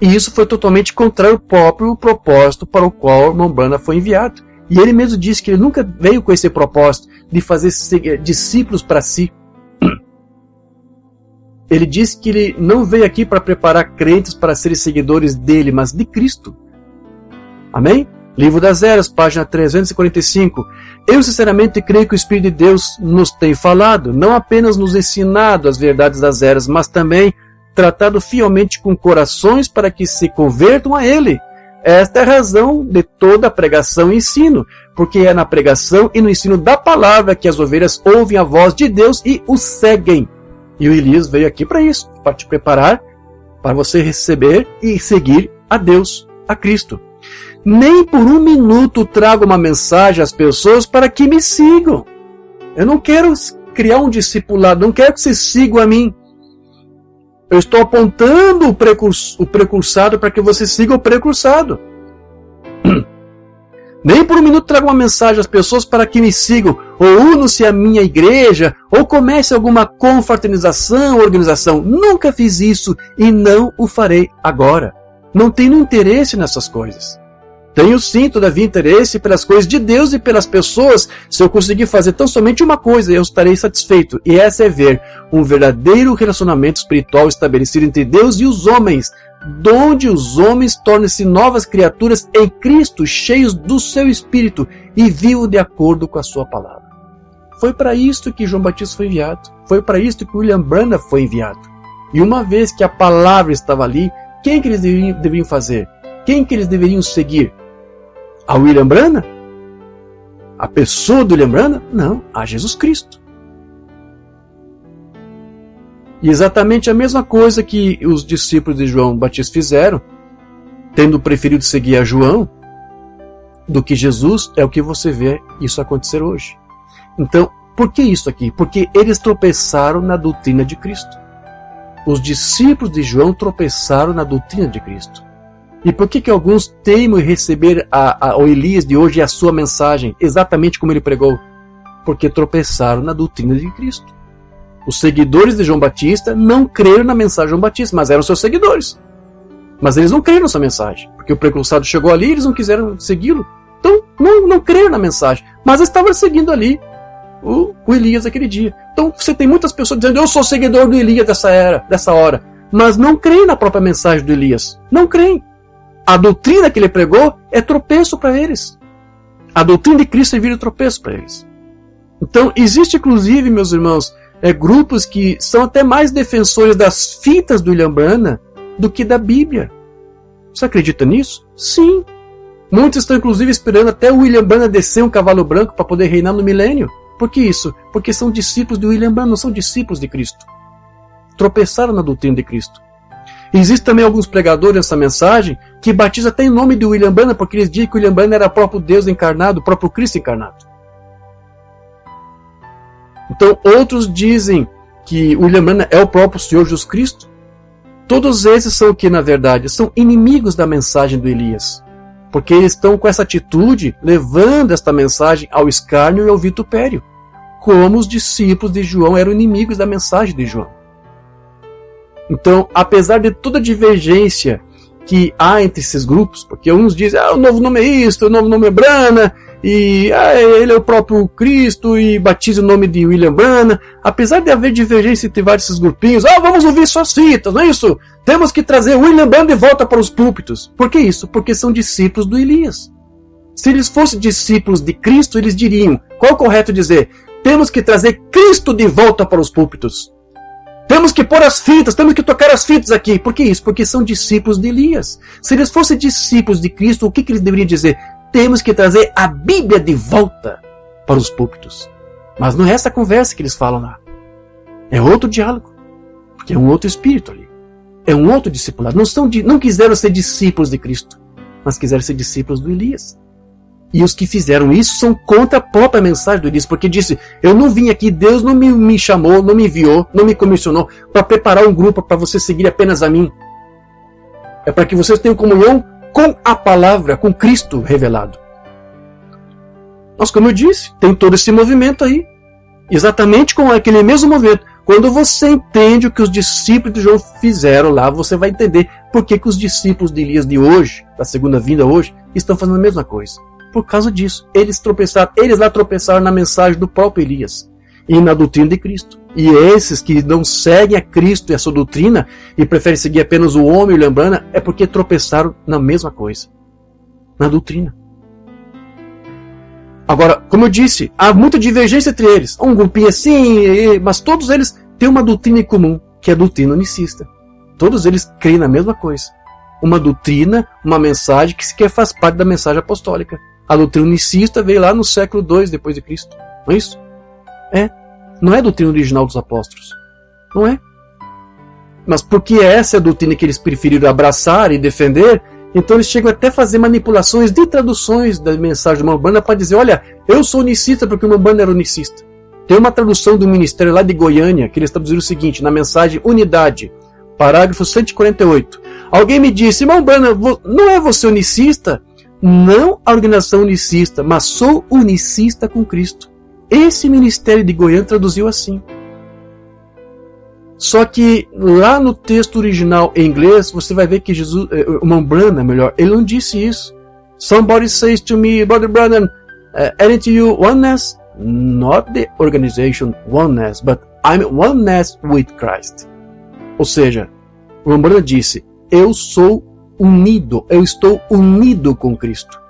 E isso foi totalmente contrário ao próprio propósito para o qual o irmão Branham foi enviado. E ele mesmo disse que ele nunca veio com esse propósito de fazer discípulos para si. Ele disse que ele não veio aqui para preparar crentes para serem seguidores dele, mas de Cristo. Amém? Livro das Eras, página 345. Eu sinceramente creio que o Espírito de Deus nos tem falado, não apenas nos ensinado as verdades das eras, mas também tratado fielmente com corações para que se convertam a Ele. Esta é a razão de toda a pregação e ensino, porque é na pregação e no ensino da palavra que as ovelhas ouvem a voz de Deus e o seguem. E o Elias veio aqui para isso, para te preparar, para você receber e seguir a Deus, a Cristo. Nem por um minuto trago uma mensagem às pessoas para que me sigam. Eu não quero criar um discipulado, não quero que vocês sigam a mim. Eu estou apontando o precursado para que você siga o precursado. Nem por um minuto trago uma mensagem às pessoas para que me sigam, ou unam-se à minha igreja, ou comece alguma confraternização, organização. Nunca fiz isso e não o farei agora. Não tenho interesse nessas coisas. Tenho sim, todavia, interesse pelas coisas de Deus e pelas pessoas. Se eu conseguir fazer tão somente uma coisa, eu estarei satisfeito. E essa é ver um verdadeiro relacionamento espiritual estabelecido entre Deus e os homens, donde os homens tornam-se novas criaturas em Cristo, cheios do seu Espírito e vivam de acordo com a sua palavra. Foi para isto que João Batista foi enviado. Foi para isto que William Branham foi enviado. E uma vez que a palavra estava ali, quem que eles deveriam fazer? Quem que eles deveriam seguir? A William Branham? A pessoa do William Branham? Não, a Jesus Cristo. E exatamente a mesma coisa que os discípulos de João Batista fizeram, tendo preferido seguir a João do que Jesus, é o que você vê isso acontecer hoje. Então, por que isso aqui? Porque eles tropeçaram na doutrina de Cristo. Os discípulos de João tropeçaram na doutrina de Cristo. E por que alguns teimam em receber o Elias de hoje e a sua mensagem, exatamente como ele pregou? Porque tropeçaram na doutrina de Cristo. Os seguidores de João Batista não creram na mensagem de João Batista, mas eram seus seguidores. Mas eles não creram nessa mensagem, porque o precursado chegou ali e eles não quiseram segui-lo. Então, não creram na mensagem, mas estavam seguindo ali o Elias daquele dia. Então, você tem muitas pessoas dizendo, eu sou seguidor do Elias dessa hora, mas não creem na própria mensagem do Elias. Não creem. A doutrina que ele pregou é tropeço para eles. A doutrina de Cristo vira tropeço para eles. Então, existe inclusive, meus irmãos, grupos que são até mais defensores das fitas do William Branham do que da Bíblia. Você acredita nisso? Sim. Muitos estão inclusive esperando até o William Branham descer um cavalo branco para poder reinar no milênio. Por que isso? Porque são discípulos de William Branham, não são discípulos de Cristo. Tropeçaram na doutrina de Cristo. Existem também alguns pregadores nessa mensagem que batizam até em nome de William Branham, porque eles dizem que William Branham era o próprio Deus encarnado, o próprio Cristo encarnado. Então outros dizem que William Branham é o próprio Senhor Jesus Cristo. Todos esses são o que, na verdade? São inimigos da mensagem do Elias. Porque eles estão com essa atitude, levando esta mensagem ao escárnio e ao vitupério. Como os discípulos de João eram inimigos da mensagem de João. Então, apesar de toda a divergência que há entre esses grupos, porque uns dizem, o novo nome é isto, o novo nome é Branham, e ele é o próprio Cristo, e batiza o nome de William Branham. Apesar de haver divergência entre vários desses grupinhos, vamos ouvir suas fitas, não é isso? Temos que trazer William Branham de volta para os púlpitos. Por que isso? Porque são discípulos do Elias. Se eles fossem discípulos de Cristo, eles diriam, qual é o correto dizer? Temos que trazer Cristo de volta para os púlpitos. Temos que pôr as fitas, temos que tocar as fitas aqui. Por que isso? Porque são discípulos de Elias. Se eles fossem discípulos de Cristo, o que eles deveriam dizer? Temos que trazer a Bíblia de volta para os púlpitos. Mas não é essa conversa que eles falam lá. É outro diálogo. Porque é um outro espírito ali. É um outro discipulado. Não quiseram ser discípulos de Cristo, mas quiseram ser discípulos do Elias. E os que fizeram isso são contra a própria mensagem do Elias, porque disse, eu não vim aqui, Deus não me chamou, não me enviou, não me comissionou para preparar um grupo para você seguir apenas a mim. É para que vocês tenham comunhão com a palavra, com Cristo revelado. Mas como eu disse, tem todo esse movimento aí. Exatamente com aquele mesmo movimento. Quando você entende o que os discípulos de João fizeram lá, você vai entender por que os discípulos de Elias de hoje, da segunda vinda hoje, estão fazendo a mesma coisa. Por causa disso, eles lá tropeçaram na mensagem do próprio Elias e na doutrina de Cristo. E esses que não seguem a Cristo e a sua doutrina e preferem seguir apenas o homem e o William Branham é porque tropeçaram na mesma coisa, na doutrina. Agora, como eu disse, há muita divergência entre eles. Um grupinho assim, mas todos eles têm uma doutrina em comum, que é a doutrina unicista. Todos eles creem na mesma coisa. Uma doutrina, uma mensagem que sequer faz parte da mensagem apostólica. A doutrina unicista veio lá no século II depois de Cristo. Não é isso? Não é a doutrina original dos apóstolos. Não é. Mas porque essa é a doutrina que eles preferiram abraçar e defender, então eles chegam até a fazer manipulações de traduções da mensagem de Umbanda para dizer, olha, eu sou unicista porque o Umbanda era unicista. Tem uma tradução do ministério lá de Goiânia que eles traduziram o seguinte, na mensagem Unidade, parágrafo 148. Alguém me disse, irmão Umbanda, não é você unicista? Não a organização unicista, mas sou unicista com Cristo. Esse ministério de Goiânia traduziu assim. Só que lá no texto original em inglês, você vai ver que Jesus, o Branham, melhor, ele não disse isso. Somebody says to me, Brother Branham, aren't you oneness? Not the organization oneness, but I'm oneness with Christ. Ou seja, o Branham disse, eu sou unido, eu estou unido com Cristo.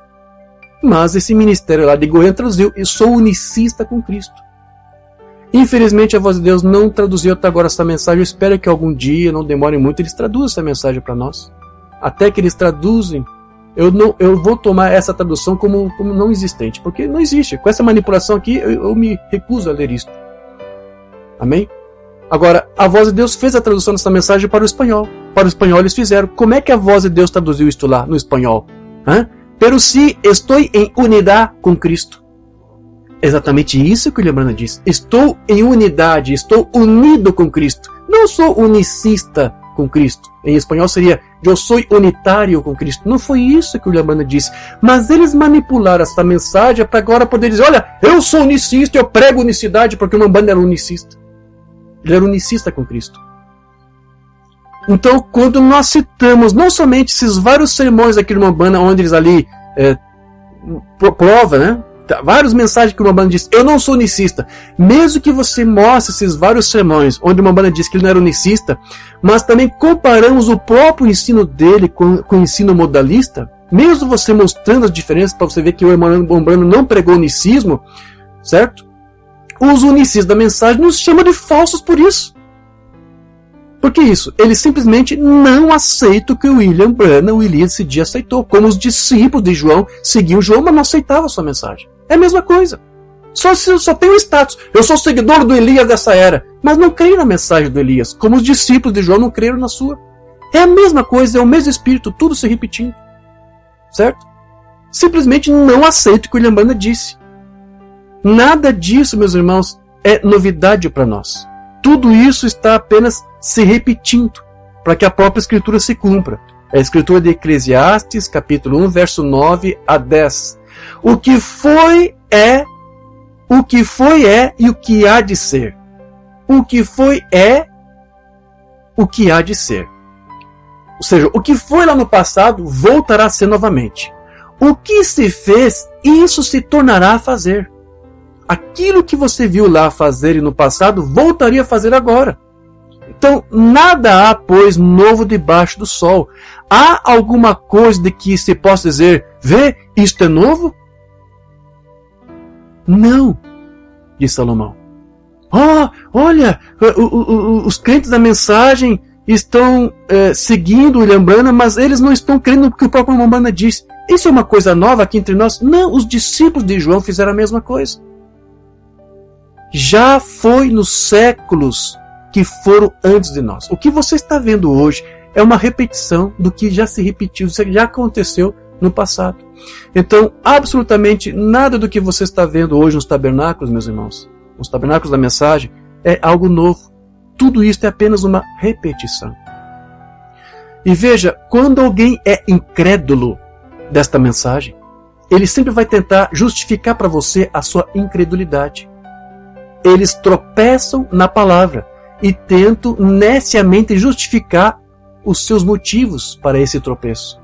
Mas esse ministério lá de Goiânia traduziu, eu sou unicista com Cristo. Infelizmente a Voz de Deus não traduziu até agora essa mensagem. Eu espero que algum dia, não demore muito, eles traduzam essa mensagem para nós. Até que eles traduzem, eu vou tomar essa tradução como não existente, porque não existe. Com essa manipulação aqui, eu me recuso a ler isso. Amém? Agora, a Voz de Deus fez a tradução dessa mensagem para o espanhol. Para o espanhol eles fizeram. Como é que a Voz de Deus traduziu isto lá no espanhol? Pero si estoy em unidade com Cristo. Exatamente isso que o William Branham diz. Estou em unidade, estou unido com Cristo. Não sou unicista com Cristo. Em espanhol seria, eu sou unitário com Cristo. Não foi isso que o William Branham disse. Mas eles manipularam essa mensagem para agora poder dizer, olha, eu sou unicista, eu prego unicidade, porque o Umbanda era unicista. Ele era unicista com Cristo. Então, quando nós citamos não somente esses vários sermões aqui no Umbanda, onde eles ali prova, né? Várias mensagens que o Umbanda diz, eu não sou unicista. Mesmo que você mostre esses vários sermões, onde o Umbanda diz que ele não era unicista, mas também comparamos o próprio ensino dele com o ensino modalista, mesmo você mostrando as diferenças, para você ver que o Umbanda não pregou unicismo, certo? Os unicistas da mensagem nos chamam de falsos por isso. Por que isso? Eles simplesmente não aceitam o que o William Branham, o Elias, esse dia aceitou. Como os discípulos de João seguiam João, mas não aceitavam a sua mensagem. É a mesma coisa. Só tem o status. Eu sou seguidor do Elias dessa era. Mas não creio na mensagem do Elias. Como os discípulos de João não creram na sua. É a mesma coisa, é o mesmo espírito, tudo se repetindo. Certo? Simplesmente não aceito o que o William Branham disse. Nada disso, meus irmãos, é novidade para nós. Tudo isso está apenas se repetindo, para que a própria Escritura se cumpra. É a Escritura de Eclesiastes, capítulo 1, verso 9 a 10. O que foi é e o que há de ser. O que foi é o que há de ser. Ou seja, o que foi lá no passado voltará a ser novamente. O que se fez, isso se tornará a fazer. Aquilo que você viu lá fazer no passado, voltaria a fazer agora. Então, nada há, pois, novo debaixo do sol. Há alguma coisa de que se possa dizer, vê, isto é novo? Não, disse Salomão. Olha, os crentes da mensagem estão seguindo o William Branham, mas eles não estão crendo no que o próprio William Branham diz. Isso é uma coisa nova aqui entre nós? Não, os discípulos de João fizeram a mesma coisa. Já foi nos séculos que foram antes de nós. O que você está vendo hoje é uma repetição do que já se repetiu, já aconteceu no passado. Então, absolutamente nada do que você está vendo hoje nos tabernáculos, meus irmãos, nos tabernáculos da mensagem, é algo novo. Tudo isso é apenas uma repetição. E veja, quando alguém é incrédulo desta mensagem, ele sempre vai tentar justificar para você a sua incredulidade. Eles tropeçam na palavra e tentam neciamente justificar os seus motivos para esse tropeço.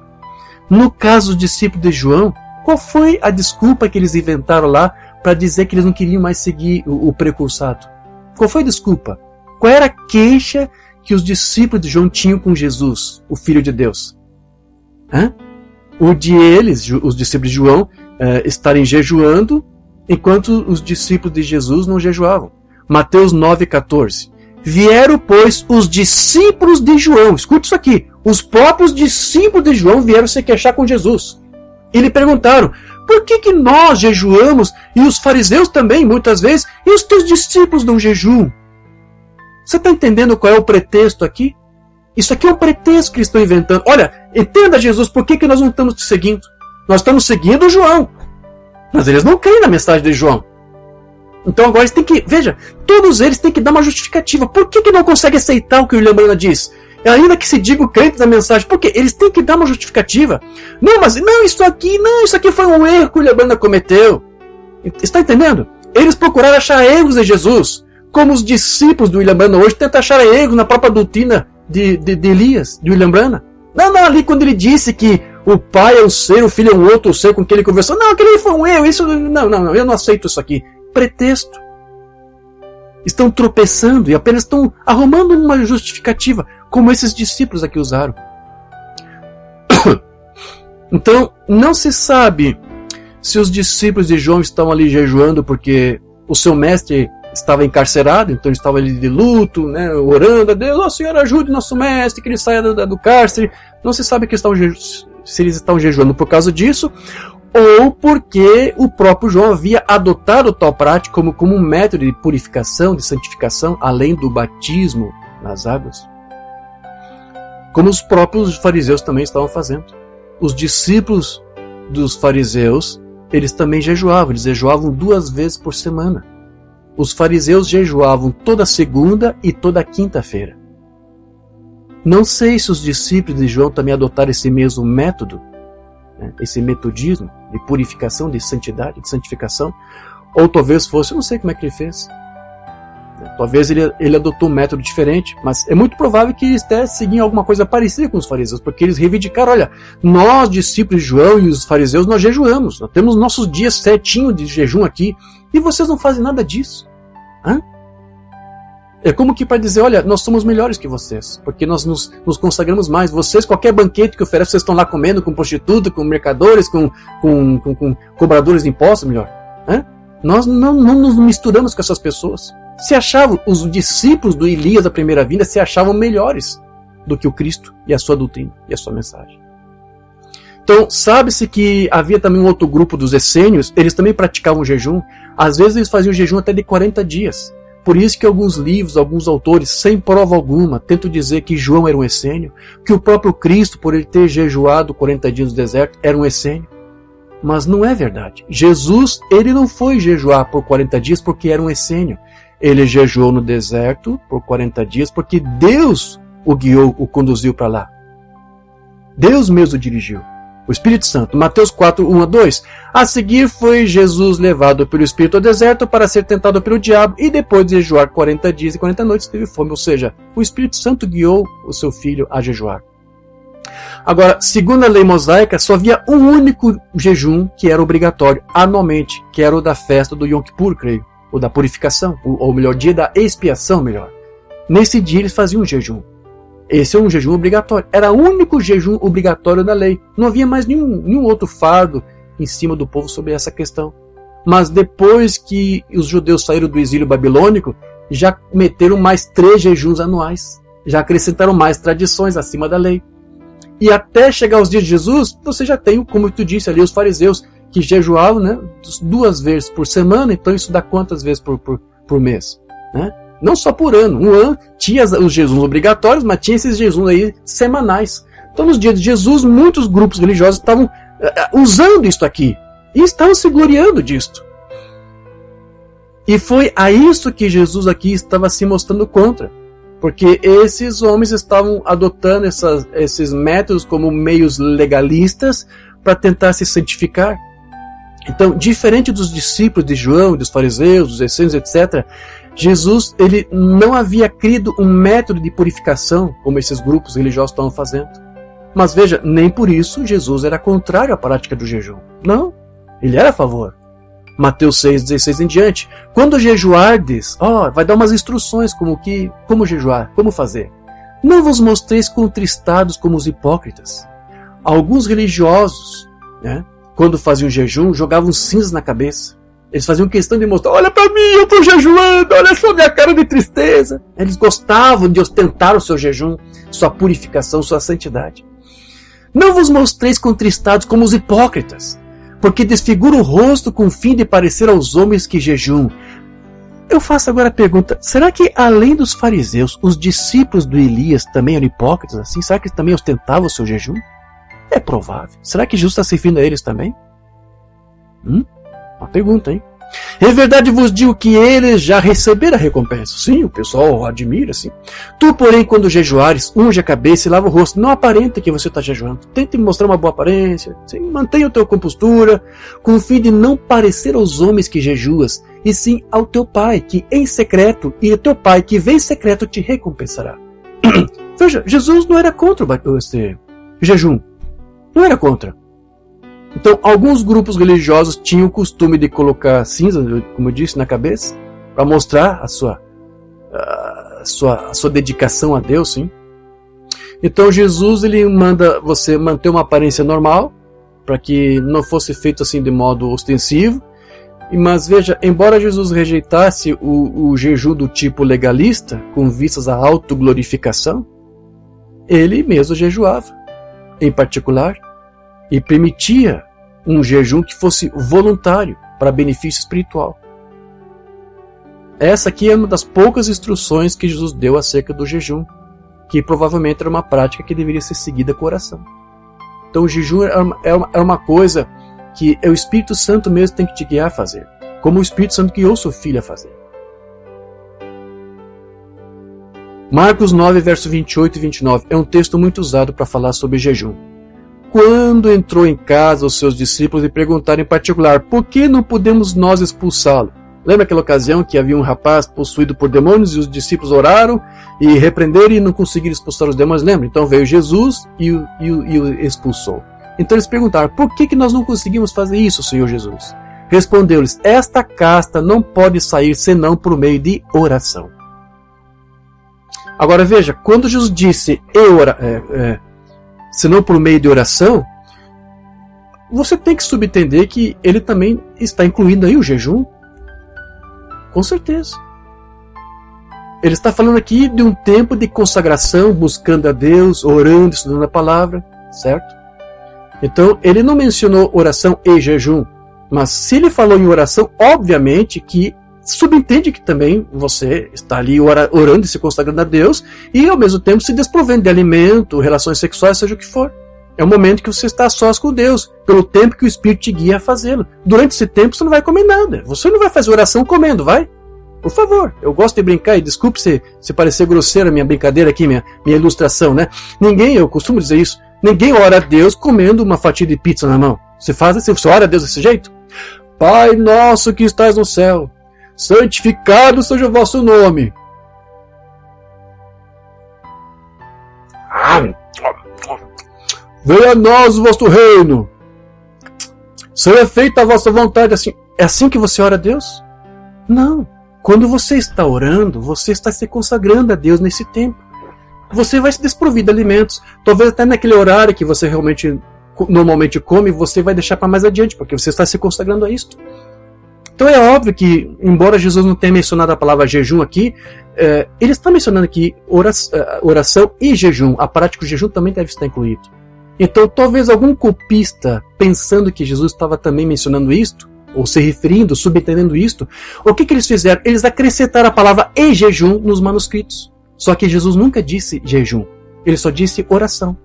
No caso dos discípulos de João, qual foi a desculpa que eles inventaram lá para dizer que eles não queriam mais seguir o precursado? Qual foi a desculpa? Qual era a queixa que os discípulos de João tinham com Jesus, o Filho de Deus? O de eles, os discípulos de João, estarem jejuando, enquanto os discípulos de Jesus não jejuavam. Mateus 9,14. Vieram, pois, os discípulos de João. Escute isso aqui. Os próprios discípulos de João vieram se queixar com Jesus. E lhe perguntaram, por que nós jejuamos e os fariseus também, muitas vezes, e os teus discípulos não jejuam? Você está entendendo qual é o pretexto aqui? Isso aqui é um pretexto que eles estão inventando. Olha, entenda, Jesus, por que nós não estamos te seguindo? Nós estamos seguindo João. Mas eles não creem na mensagem de João. Então agora eles têm que... Veja, todos eles têm que dar uma justificativa. Por que não conseguem aceitar o que o William Branham diz? Ainda que se diga o crente da mensagem. Por quê? Eles têm que dar uma justificativa. Não, mas isso aqui foi um erro que o William Branham cometeu. Está entendendo? Eles procuraram achar erros em Jesus. Como os discípulos do William Branham hoje tentam achar erros na própria doutrina de Elias, de William Branham. Não, ali quando ele disse que o pai é um ser, o filho é um outro ser com quem ele conversou. Não, aquele foi um erro. Não, eu não aceito isso aqui. Pretexto. Estão tropeçando e apenas estão arrumando uma justificativa, como esses discípulos aqui usaram. Então, não se sabe se os discípulos de João estão ali jejuando porque o seu mestre estava encarcerado, então ele estava ali de luto, né, orando a Deus, ó Senhor, ajude nosso mestre, que ele saia do cárcere. Não se sabe que se eles estão jejuando por causa disso, ou porque o próprio João havia adotado tal prática como um método de purificação, de santificação, além do batismo nas águas. Como os próprios fariseus também estavam fazendo. Os discípulos dos fariseus, eles também jejuavam, eles jejuavam 2 vezes por semana. Os fariseus jejuavam toda segunda e toda quinta-feira. Não sei se os discípulos de João também adotaram esse mesmo método, né, esse metodismo de purificação, de santidade, de santificação, ou talvez fosse, eu não sei como é que ele fez. Talvez ele adotou um método diferente, mas é muito provável que eles até seguiam alguma coisa parecida com os fariseus, porque eles reivindicaram, olha, nós, discípulos de João e os fariseus, nós jejuamos, nós temos nossos dias certinhos de jejum aqui, e vocês não fazem nada disso. Hã? É como que para dizer, olha, nós somos melhores que vocês, porque nós nos consagramos mais. Vocês, qualquer banquete que oferece, vocês estão lá comendo com prostituta, com mercadores, com cobradores de impostos, melhor. Hã? Nós não nos misturamos com essas pessoas. Se achavam, os discípulos do Elias da primeira vinda se achavam melhores do que o Cristo e a sua doutrina e a sua mensagem. Então, sabe-se que havia também um outro grupo dos essênios, eles também praticavam jejum. Às vezes eles faziam jejum até de 40 dias. Por isso que alguns livros, alguns autores, sem prova alguma, tentam dizer que João era um essênio, que o próprio Cristo, por ele ter jejuado 40 dias no deserto, era um essênio. Mas não é verdade. Jesus, ele não foi jejuar por 40 dias porque era um essênio. Ele jejuou no deserto por 40 dias porque Deus o guiou, o conduziu para lá. Deus mesmo o dirigiu. O Espírito Santo. Mateus 4, 1 a 2. A seguir foi Jesus levado pelo Espírito ao deserto para ser tentado pelo diabo e depois de jejuar 40 dias e 40 noites teve fome. Ou seja, o Espírito Santo guiou o seu filho a jejuar. Agora, segundo a lei mosaica, só havia um único jejum que era obrigatório anualmente, que era o da festa do Yom Kippur, creio. Ou da purificação, ou melhor, dia da expiação, melhor. Nesse dia eles faziam um jejum. Esse é um jejum obrigatório. Era o único jejum obrigatório da lei. Não havia mais nenhum outro fardo em cima do povo sobre essa questão. Mas depois que os judeus saíram do exílio babilônico, já meteram mais 3 jejuns anuais. Já acrescentaram mais tradições acima da lei. E até chegar aos dias de Jesus, você já tem, como tu disse ali, os fariseus, que jejuavam, né, 2 vezes por semana, então isso dá quantas vezes por mês? Né? Não só por ano. Um ano tinha os jejuns obrigatórios, mas tinha esses jejuns aí semanais. Então nos dias de Jesus, muitos grupos religiosos estavam usando isto aqui. E estavam se gloriando disto. E foi a isso que Jesus aqui estava se mostrando contra. Porque esses homens estavam adotando esses métodos como meios legalistas para tentar se santificar. Então, diferente dos discípulos de João, dos fariseus, dos essênios, etc., Jesus ele não havia criado um método de purificação como esses grupos religiosos estavam fazendo. Mas veja, nem por isso Jesus era contrário à prática do jejum. Não, ele era a favor. Mateus 6,16 em diante. Quando jejuardes, vai dar umas instruções como jejuar, como fazer. Não vos mostreis contristados como os hipócritas. Alguns religiosos, né, quando faziam jejum, jogavam cinzas na cabeça. Eles faziam questão de mostrar, olha para mim, eu estou jejuando, olha só minha cara de tristeza. Eles gostavam de ostentar o seu jejum, sua purificação, sua santidade. Não vos mostreis contristados como os hipócritas, porque desfigura o rosto com o fim de parecer aos homens que jejuam. Eu faço agora a pergunta, será que além dos fariseus, os discípulos do Elias também eram hipócritas assim? Será que eles também ostentavam o seu jejum? É provável. Será que Jesus está se referindo a eles também? Uma pergunta, hein? Em verdade vos digo que eles já receberam a recompensa. Sim, o pessoal admira, sim. Tu, porém, quando jejuares, unge a cabeça e lava o rosto. Não aparenta que você está jejuando. Tente mostrar uma boa aparência. Sim, mantenha a tua compostura, com o fim de não parecer aos homens que jejuas, e sim ao teu Pai, que em secreto, e o teu Pai, que vem em secreto, te recompensará. Veja, Jesus não era contra o jejum. Não era contra. Então, alguns grupos religiosos tinham o costume de colocar cinza, como eu disse, na cabeça, para mostrar a sua dedicação a Deus, sim. Então, Jesus ele manda você manter uma aparência normal, para que não fosse feito assim de modo ostensivo, Mas veja, embora Jesus rejeitasse o jejum do tipo legalista, com vistas à autoglorificação, ele mesmo jejuava, em particular, e permitia um jejum que fosse voluntário para benefício espiritual. Essa aqui é uma das poucas instruções que Jesus deu acerca do jejum, que provavelmente era uma prática que deveria ser seguida com oração. Então o jejum é uma coisa que o Espírito Santo mesmo tem que te guiar a fazer, como o Espírito Santo guiou seu filho a fazer. Marcos 9, verso 28 e 29 é um texto muito usado para falar sobre jejum. Quando entrou em casa os seus discípulos e perguntaram em particular, por que não podemos nós expulsá-lo? Lembra aquela ocasião que havia um rapaz possuído por demônios e os discípulos oraram e repreenderam e não conseguiram expulsar os demônios? Lembra? Então veio Jesus e o expulsou. Então eles perguntaram, por que nós não conseguimos fazer isso, Senhor Jesus? Respondeu-lhes, esta casta não pode sair senão por meio de oração. Agora veja, quando Jesus disse senão por meio de oração, você tem que subentender que ele também está incluindo aí o jejum. Com certeza. Ele está falando aqui de um tempo de consagração, buscando a Deus, orando, estudando a palavra, certo? Então, ele não mencionou oração e jejum, mas se ele falou em oração, obviamente que subentende que também você está ali orando e se consagrando a Deus e ao mesmo tempo se desprovendo de alimento, relações sexuais, seja o que for. É o momento que você está a sós com Deus, pelo tempo que o Espírito te guia a fazê-lo. Durante esse tempo você não vai comer nada, você não vai fazer oração comendo, vai? Por favor, eu gosto de brincar e desculpe se parecer grosseira a minha brincadeira aqui, minha ilustração, né? Eu costumo dizer isso, ninguém ora a Deus comendo uma fatia de pizza na mão. Você faz assim, você ora a Deus desse jeito? Pai nosso que estás no céu, santificado seja o vosso nome. Venha a nós o vosso reino. Seja feita a vossa vontade. Assim, é assim que você ora a Deus? Não. Quando você está orando, você está se consagrando a Deus nesse tempo. Você vai se desprover de alimentos. Talvez até naquele horário que você normalmente come, você vai deixar para mais adiante, porque você está se consagrando a isto. Então é óbvio que, embora Jesus não tenha mencionado a palavra jejum aqui, ele está mencionando aqui oração e jejum. A prática do jejum também deve estar incluído. Então talvez algum copista, pensando que Jesus estava também mencionando isto, ou se referindo, subentendendo isto, o que eles fizeram? Eles acrescentaram a palavra e jejum nos manuscritos. Só que Jesus nunca disse jejum, ele só disse oração.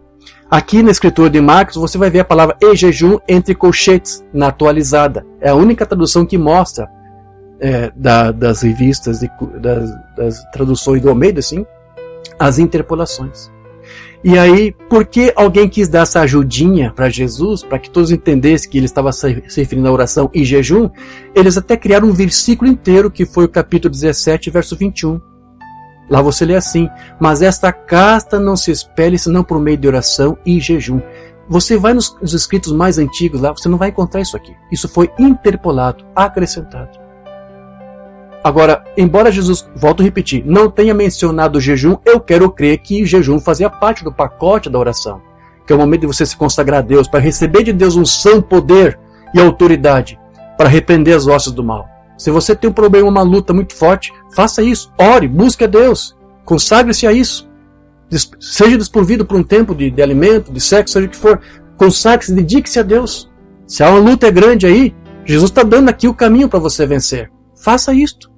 Aqui na escritura de Marcos você vai ver a palavra e jejum entre colchetes, na atualizada. É a única tradução que mostra das revistas, das traduções do Almeida, assim, as interpolações. E aí, por que alguém quis dar essa ajudinha para Jesus, para que todos entendessem que ele estava se referindo à oração e jejum, eles até criaram um versículo inteiro, que foi o capítulo 17, verso 21. Lá você lê assim, mas esta casta não se espelhe senão por meio de oração e jejum. Você vai nos escritos mais antigos lá, você não vai encontrar isso aqui. Isso foi interpolado, acrescentado. Agora, embora Jesus, volto a repetir, não tenha mencionado o jejum, eu quero crer que o jejum fazia parte do pacote da oração, que é o momento de você se consagrar a Deus, para receber de Deus unção, poder e autoridade, para repreender as hostes do mal. Se você tem um problema, uma luta muito forte, faça isso, ore, busque a Deus, consagre-se a isso. Seja desprovido por um tempo de alimento, de sexo, seja o que for, consagre-se, dedique-se a Deus. Se há uma luta grande aí, Jesus está dando aqui o caminho para você vencer. Faça isto.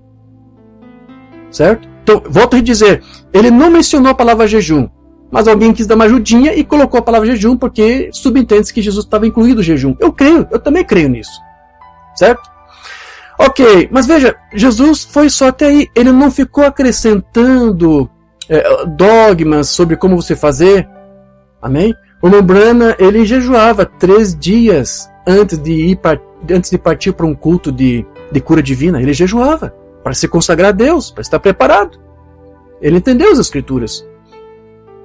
Certo? Então, volto a dizer, ele não mencionou a palavra jejum, mas alguém quis dar uma ajudinha e colocou a palavra jejum porque subentende-se que Jesus estava incluído o jejum. Eu também creio nisso. Certo? Ok, mas veja, Jesus foi só até aí, ele não ficou acrescentando dogmas sobre como você fazer. Amém? O Mombrana, ele jejuava 3 dias antes de partir para um culto de cura divina. Ele jejuava para se consagrar a Deus, para estar preparado. Ele entendeu as Escrituras.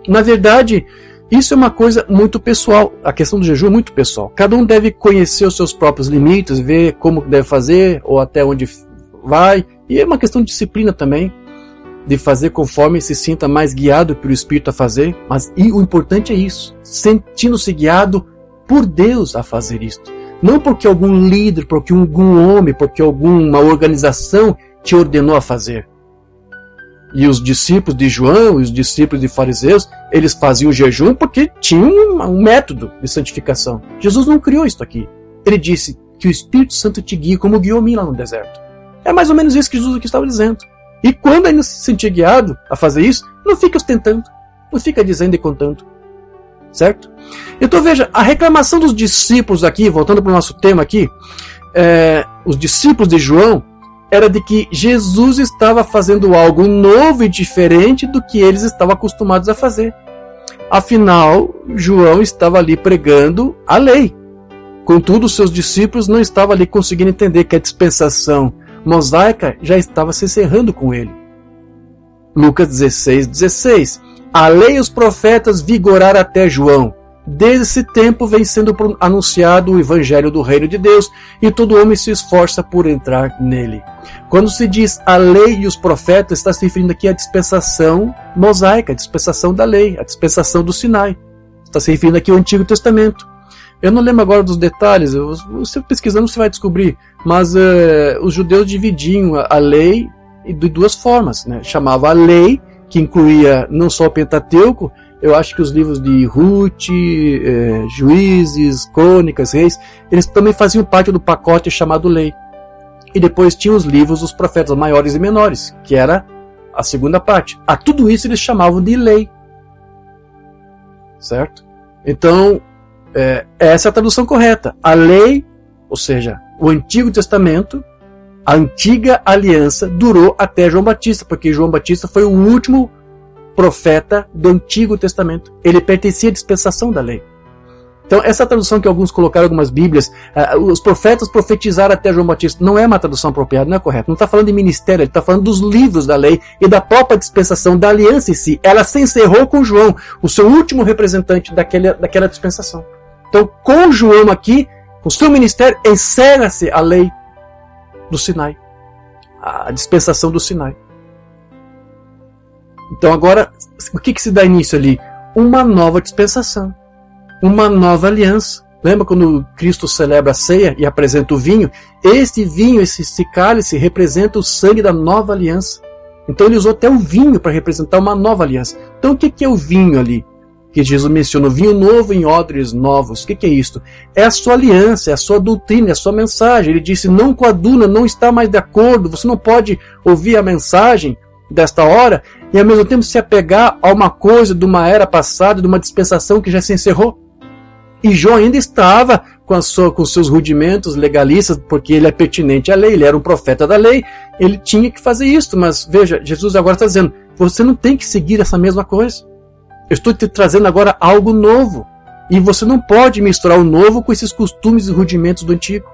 Na verdade, isso é uma coisa muito pessoal. A questão do jejum é muito pessoal. Cada um deve conhecer os seus próprios limites, ver como deve fazer, ou até onde vai. E é uma questão de disciplina também, de fazer conforme se sinta mais guiado pelo Espírito a fazer. Mas o importante é isso, sentindo-se guiado por Deus a fazer isto. Não porque algum líder, porque algum homem, porque alguma organização te ordenou a fazer. E os discípulos de João e os discípulos de fariseus, eles faziam o jejum porque tinham um método de santificação. Jesus não criou isso aqui. Ele disse que o Espírito Santo te guie como guiou a mim lá no deserto. É mais ou menos isso que Jesus aqui estava dizendo. E quando ainda se sentir guiado a fazer isso, não fica ostentando, não fica dizendo e contando. Certo? Então veja, a reclamação dos discípulos aqui, voltando para o nosso tema aqui, os discípulos de João, era de que Jesus estava fazendo algo novo e diferente do que eles estavam acostumados a fazer. Afinal, João estava ali pregando a lei. Contudo, seus discípulos não estavam ali conseguindo entender que a dispensação mosaica já estava se encerrando com ele. Lucas 16:16. A lei e os profetas vigoraram até João. Desde esse tempo vem sendo anunciado o evangelho do reino de Deus e todo homem se esforça por entrar nele. Quando se diz a lei e os profetas, está se referindo aqui à dispensação mosaica, a dispensação da lei, a dispensação do Sinai. Está se referindo aqui ao Antigo Testamento. Eu não lembro agora dos detalhes, você pesquisando você vai descobrir, mas os judeus dividiam a lei de duas formas, né? Chamava a lei, que incluía não só o Pentateuco, eu acho que os livros de Ruth, Juízes, Crônicas, Reis, eles também faziam parte do pacote chamado lei. E depois tinha os livros dos profetas maiores e menores, que era a segunda parte. A tudo isso eles chamavam de lei. Certo? Então, essa é a tradução correta. A lei, ou seja, o Antigo Testamento, a antiga aliança, durou até João Batista, porque João Batista foi o último profeta do Antigo Testamento. Ele pertencia à dispensação da lei. Então, essa tradução que alguns colocaram em algumas bíblias, os profetas profetizaram até João Batista, não é uma tradução apropriada, não é correta. Não está falando de ministério, ele está falando dos livros da lei e da própria dispensação da aliança em si. Ela se encerrou com João, o seu último representante daquela dispensação. Então, com João aqui, com o seu ministério, encerra-se a lei do Sinai, a dispensação do Sinai. Então agora, o que se dá início ali? Uma nova dispensação, uma nova aliança. Lembra quando Cristo celebra a ceia e apresenta o vinho? Este vinho, esse cálice, representa o sangue da nova aliança. Então ele usou até o vinho para representar uma nova aliança. Então o que é o vinho ali? Que Jesus menciona, o vinho novo em odres novos. O que é isto? É a sua aliança, é a sua doutrina, é a sua mensagem. Ele disse, não coaduna, não está mais de acordo, você não pode ouvir a mensagem desta hora e ao mesmo tempo se apegar a uma coisa de uma era passada, de uma dispensação que já se encerrou. E João ainda estava com seus rudimentos legalistas, porque ele é pertinente à lei, ele era um profeta da lei, ele tinha que fazer isso, mas veja, Jesus agora está dizendo, você não tem que seguir essa mesma coisa. Eu estou te trazendo agora algo novo. E você não pode misturar o novo com esses costumes e rudimentos do antigo.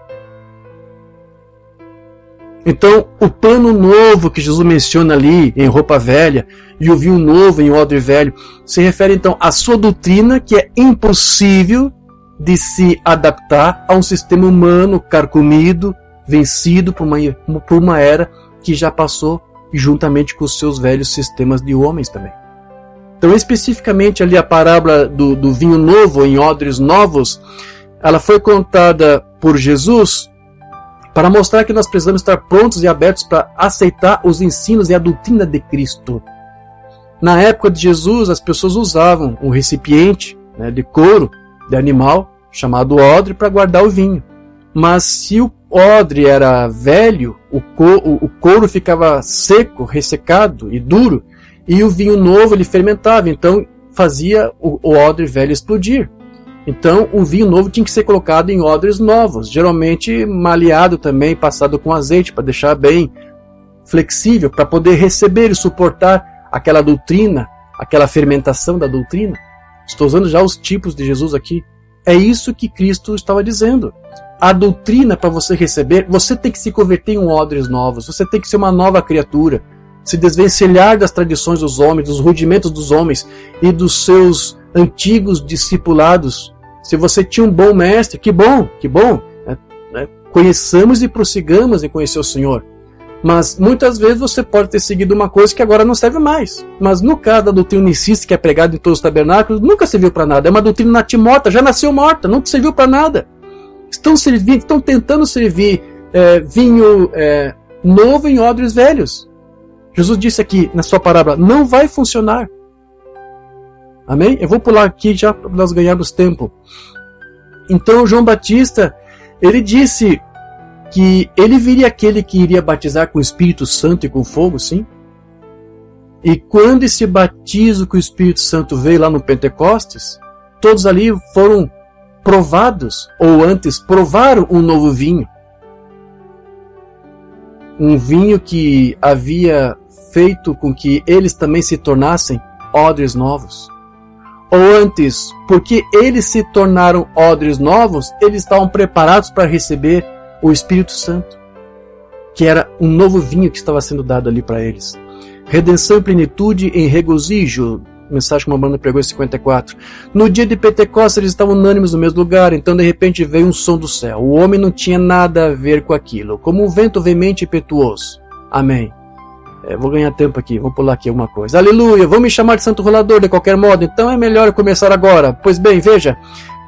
Então, o pano novo que Jesus menciona ali em roupa velha e o vinho novo em odre velho se refere então à sua doutrina que é impossível de se adaptar a um sistema humano carcomido, vencido por uma era que já passou juntamente com os seus velhos sistemas de homens também. Então, especificamente ali a parábola do vinho novo em odres novos, ela foi contada por Jesus para mostrar que nós precisamos estar prontos e abertos para aceitar os ensinos e a doutrina de Cristo. Na época de Jesus, as pessoas usavam um recipiente, né, de couro, de animal, chamado odre, para guardar o vinho. Mas se o odre era velho, o couro ficava seco, ressecado e duro, e o vinho novo ele fermentava, então fazia o odre velho explodir. Então o vinho novo tinha que ser colocado em odres novos, geralmente maleado também, passado com azeite, para deixar bem flexível, para poder receber e suportar aquela doutrina, aquela fermentação da doutrina. Estou usando já os tipos de Jesus aqui. É isso que Cristo estava dizendo. A doutrina, para você receber, você tem que se converter em odres novos, você tem que ser uma nova criatura, se desvencilhar das tradições dos homens, dos rudimentos dos homens e dos seus antigos discipulados. Se você tinha um bom mestre, que bom, conheçamos e prossigamos em conhecer o Senhor. Mas muitas vezes você pode ter seguido uma coisa que agora não serve mais. Mas no caso da doutrina unicista, que é pregada em todos os tabernáculos, nunca serviu para nada. É uma doutrina natimorta, já nasceu morta, nunca serviu para nada. Estão tentando servir vinho novo em odres velhos. Jesus disse aqui na sua parábola, não vai funcionar. Amém? Eu vou pular aqui já para nós ganharmos tempo. Então João Batista, ele disse que ele viria aquele que iria batizar com o Espírito Santo e com fogo, sim. E quando esse batismo com o Espírito Santo veio lá no Pentecostes, todos ali foram provados, ou antes provaram um novo vinho. Um vinho que havia feito com que eles também se tornassem odres novos. Ou antes, porque eles se tornaram odres novos, eles estavam preparados para receber o Espírito Santo, que era um novo vinho que estava sendo dado ali para eles. Redenção e plenitude em regozijo, mensagem que uma banda pregou em 54. No dia de Pentecostes eles estavam unânimes no mesmo lugar, então de repente veio um som do céu. O homem não tinha nada a ver com aquilo, como um vento veemente e impetuoso. Amém. Vou ganhar tempo aqui, vou pular aqui alguma coisa. Aleluia, vão me chamar de santo rolador de qualquer modo, então é melhor eu começar agora. Pois bem, veja,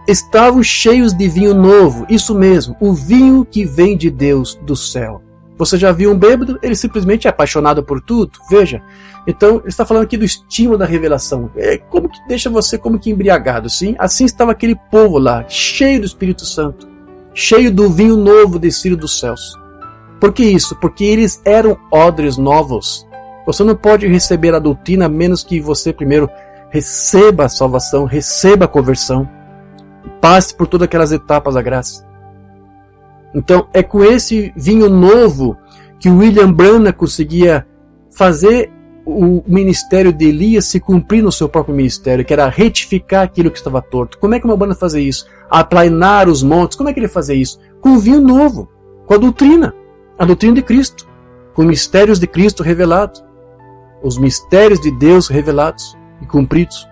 estavam cheios de vinho novo, isso mesmo, o vinho que vem de Deus do céu. Você já viu um bêbado? Ele simplesmente é apaixonado por tudo, veja. Então, ele está falando aqui do estímulo da revelação. Como que deixa você como que embriagado, sim? Assim estava aquele povo lá, cheio do Espírito Santo, cheio do vinho novo descido dos céus. Por que isso? Porque eles eram odres novos. Você não pode receber a doutrina a menos que você primeiro receba a salvação, receba a conversão, passe por todas aquelas etapas da graça. Então é com esse vinho novo que William Branham conseguia fazer o ministério de Elias se cumprir no seu próprio ministério, que era retificar aquilo que estava torto. Como é que uma banda fazia isso? Aplainar os montes. Como é que ele fazia isso? Com o vinho novo, com a doutrina de Cristo, com os mistérios de Cristo revelados, os mistérios de Deus revelados e cumpridos.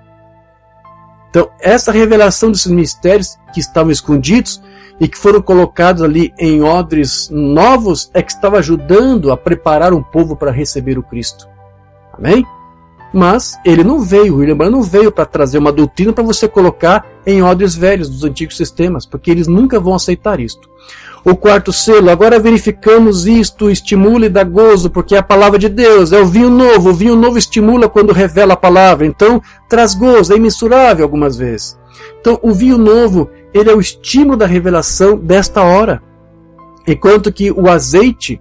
Então, essa revelação desses mistérios que estavam escondidos e que foram colocados ali em odres novos é que estava ajudando a preparar um povo para receber o Cristo. Amém? Mas ele não veio, William Branham não veio para trazer uma doutrina para você colocar em odres velhos dos antigos sistemas, porque eles nunca vão aceitar isto. O quarto selo, agora verificamos isto, estimula e dá gozo, porque é a palavra de Deus, é o vinho novo estimula quando revela a palavra, então traz gozo, é imensurável algumas vezes. Então o vinho novo, ele é o estímulo da revelação desta hora, enquanto que o azeite,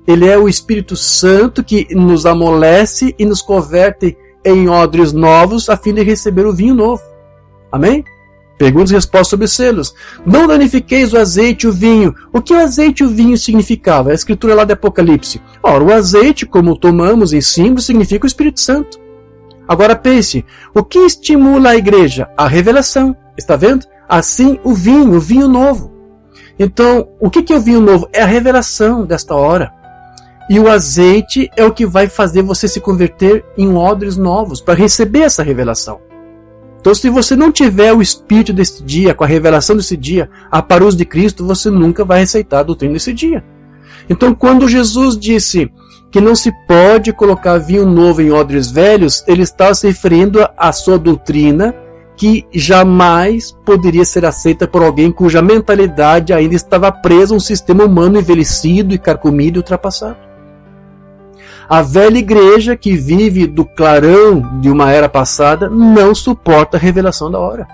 ele é o Espírito Santo que nos amolece e nos converte em odres novos a fim de receber o vinho novo. Amém? Perguntas e respostas sobre selos. Não danifiqueis o azeite e o vinho. O que o azeite e o vinho significava? A escritura lá de Apocalipse. Ora, o azeite, como tomamos em símbolo, significa o Espírito Santo. Agora pense, o que estimula a igreja? A revelação. Está vendo? Assim o vinho novo. Então, o que é o vinho novo? É a revelação desta hora. E o azeite é o que vai fazer você se converter em odres novos, para receber essa revelação. Então, se você não tiver o Espírito desse dia, com a revelação desse dia, a parus de Cristo, você nunca vai aceitar a doutrina desse dia. Então, quando Jesus disse que não se pode colocar vinho novo em odres velhos, ele estava se referindo à sua doutrina, que jamais poderia ser aceita por alguém cuja mentalidade ainda estava presa a um sistema humano envelhecido e carcomido e ultrapassado. A velha igreja que vive do clarão de uma era passada não suporta a revelação da hora.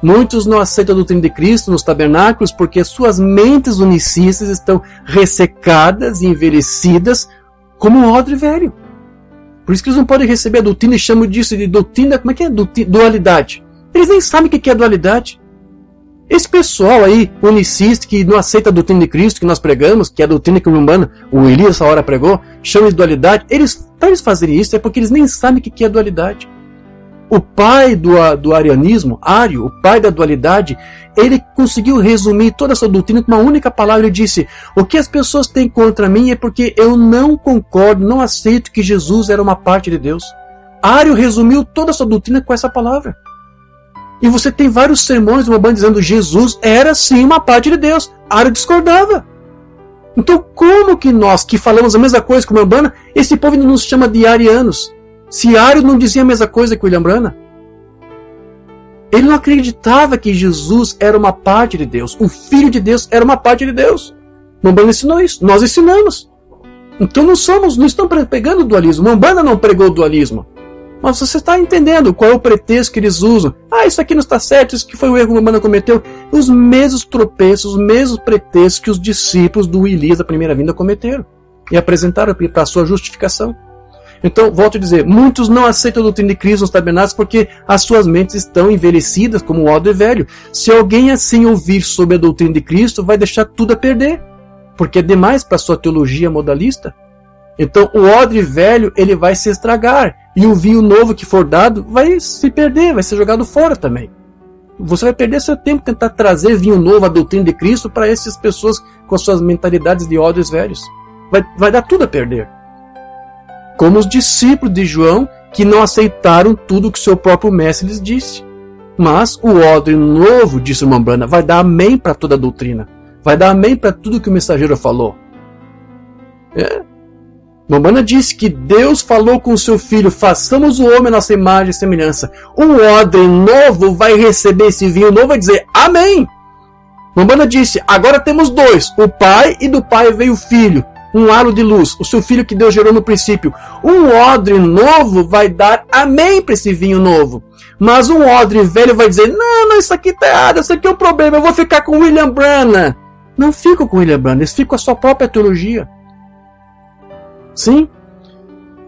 Muitos não aceitam a doutrina de Cristo nos tabernáculos porque suas mentes unicistas estão ressecadas e envelhecidas como um odre velho. Por isso que eles não podem receber a doutrina e chamam disso de doutrina, como é que é? Dualidade. Eles nem sabem o que é dualidade. Esse pessoal aí, unicista, que não aceita a doutrina de Cristo que nós pregamos, que é a doutrina que o Umbanda, o Elias essa hora pregou, chama de dualidade, para eles fazerem isso é porque eles nem sabem o que é dualidade. O pai do arianismo, Ário, o pai da dualidade, ele conseguiu resumir toda essa doutrina com uma única palavra. Ele disse, o que as pessoas têm contra mim é porque eu não concordo, não aceito que Jesus era uma parte de Deus. Ário resumiu toda a sua doutrina com essa palavra. E você tem vários sermões de uma banda dizendo que Jesus era sim uma parte de Deus. Ário discordava. Então como que nós, que falamos a mesma coisa que o Umbanda, esse povo ainda nos chama de arianos? Se Ário não dizia a mesma coisa que William Branham? Ele não acreditava que Jesus era uma parte de Deus. O Filho de Deus era uma parte de Deus. Umbanda ensinou isso. Nós ensinamos. Então não estamos pegando o dualismo. Umbanda não pregou o dualismo. Mas você está entendendo qual é o pretexto que eles usam. Isso aqui não está certo, isso que foi o erro que o Umbanda cometeu. Os mesmos tropeços, os mesmos pretextos que os discípulos do Elias da primeira vinda cometeram. E apresentaram para a sua justificação. Então, volto a dizer, muitos não aceitam a doutrina de Cristo nos tabernáculos porque as suas mentes estão envelhecidas como o odre velho. Se alguém assim ouvir sobre a doutrina de Cristo, vai deixar tudo a perder, porque é demais para a sua teologia modalista. Então, o odre velho ele vai se estragar, e o vinho novo que for dado vai se perder, vai ser jogado fora também. Você vai perder seu tempo tentar trazer vinho novo à doutrina de Cristo para essas pessoas com suas mentalidades de odres velhos. Vai dar tudo a perder. Como os discípulos de João, que não aceitaram tudo que seu próprio mestre lhes disse. Mas o odre novo, disse o Umbanda, vai dar amém para toda a doutrina. Vai dar amém para tudo que o mensageiro falou. Umbanda disse que Deus falou com o seu filho, façamos o homem a nossa imagem e semelhança. O odre novo vai receber esse vinho novo e vai dizer amém. Umbanda disse, agora temos dois, o pai e do pai veio o filho. Um halo de luz, o seu filho que Deus gerou no princípio. Um odre novo vai dar amém para esse vinho novo. Mas um odre velho vai dizer, não, isso aqui está errado, isso aqui é o problema, eu vou ficar com William Branham. Não fico com William Branham, eles ficam com a sua própria teologia. Sim?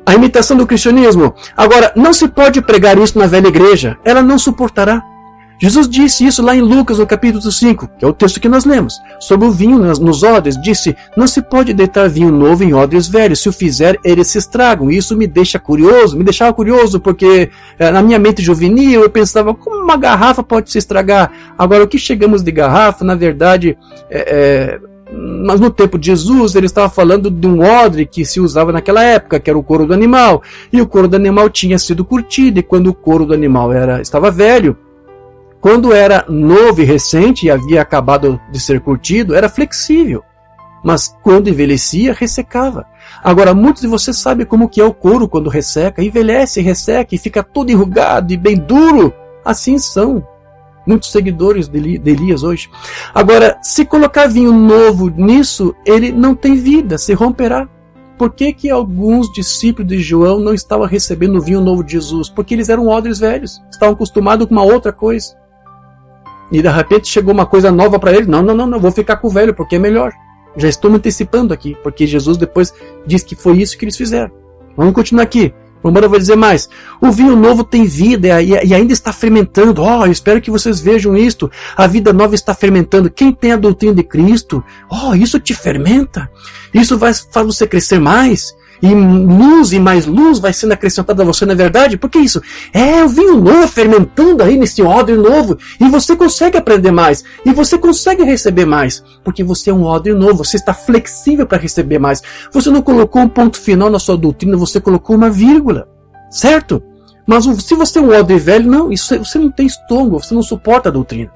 A imitação do cristianismo. Agora, não se pode pregar isso na velha igreja, ela não suportará. Jesus disse isso lá em Lucas, no capítulo 5, que é o texto que nós lemos, sobre o vinho nos odres, disse, não se pode deitar vinho novo em odres velhos, se o fizer, eles se estragam. Isso me deixava curioso, porque na minha mente juvenil eu pensava, como uma garrafa pode se estragar? Agora, o que chegamos de garrafa, na verdade, mas no tempo de Jesus, ele estava falando de um odre que se usava naquela época, que era o couro do animal, e o couro do animal tinha sido curtido, e quando o couro do animal estava velho, quando era novo e recente e havia acabado de ser curtido, era flexível. Mas quando envelhecia, ressecava. Agora, muitos de vocês sabem como que é o couro quando resseca. Envelhece, resseca e fica todo enrugado e bem duro. Assim são muitos seguidores de Elias hoje. Agora, se colocar vinho novo nisso, ele não tem vida, se romperá. Por que alguns discípulos de João não estavam recebendo o vinho novo de Jesus? Porque eles eram odres velhos, estavam acostumados com uma outra coisa. E de repente chegou uma coisa nova para ele. Não, vou ficar com o velho porque é melhor. Já estou me antecipando aqui, porque Jesus depois diz que foi isso que eles fizeram. Vamos continuar aqui. O Umbanda vai dizer mais. O vinho novo tem vida e ainda está fermentando. Eu espero que vocês vejam isto. A vida nova está fermentando. Quem tem a doutrina de Cristo, isso te fermenta. Isso faz você crescer mais. E luz e mais luz vai sendo acrescentada a você, na verdade? Porque isso é o vinho novo fermentando aí nesse odre novo, e você consegue aprender mais, e você consegue receber mais, porque você é um odre novo, você está flexível para receber mais. Você não colocou um ponto final na sua doutrina, você colocou uma vírgula, certo? Mas se você é um odre velho, não, você não tem estômago, você não suporta a doutrina.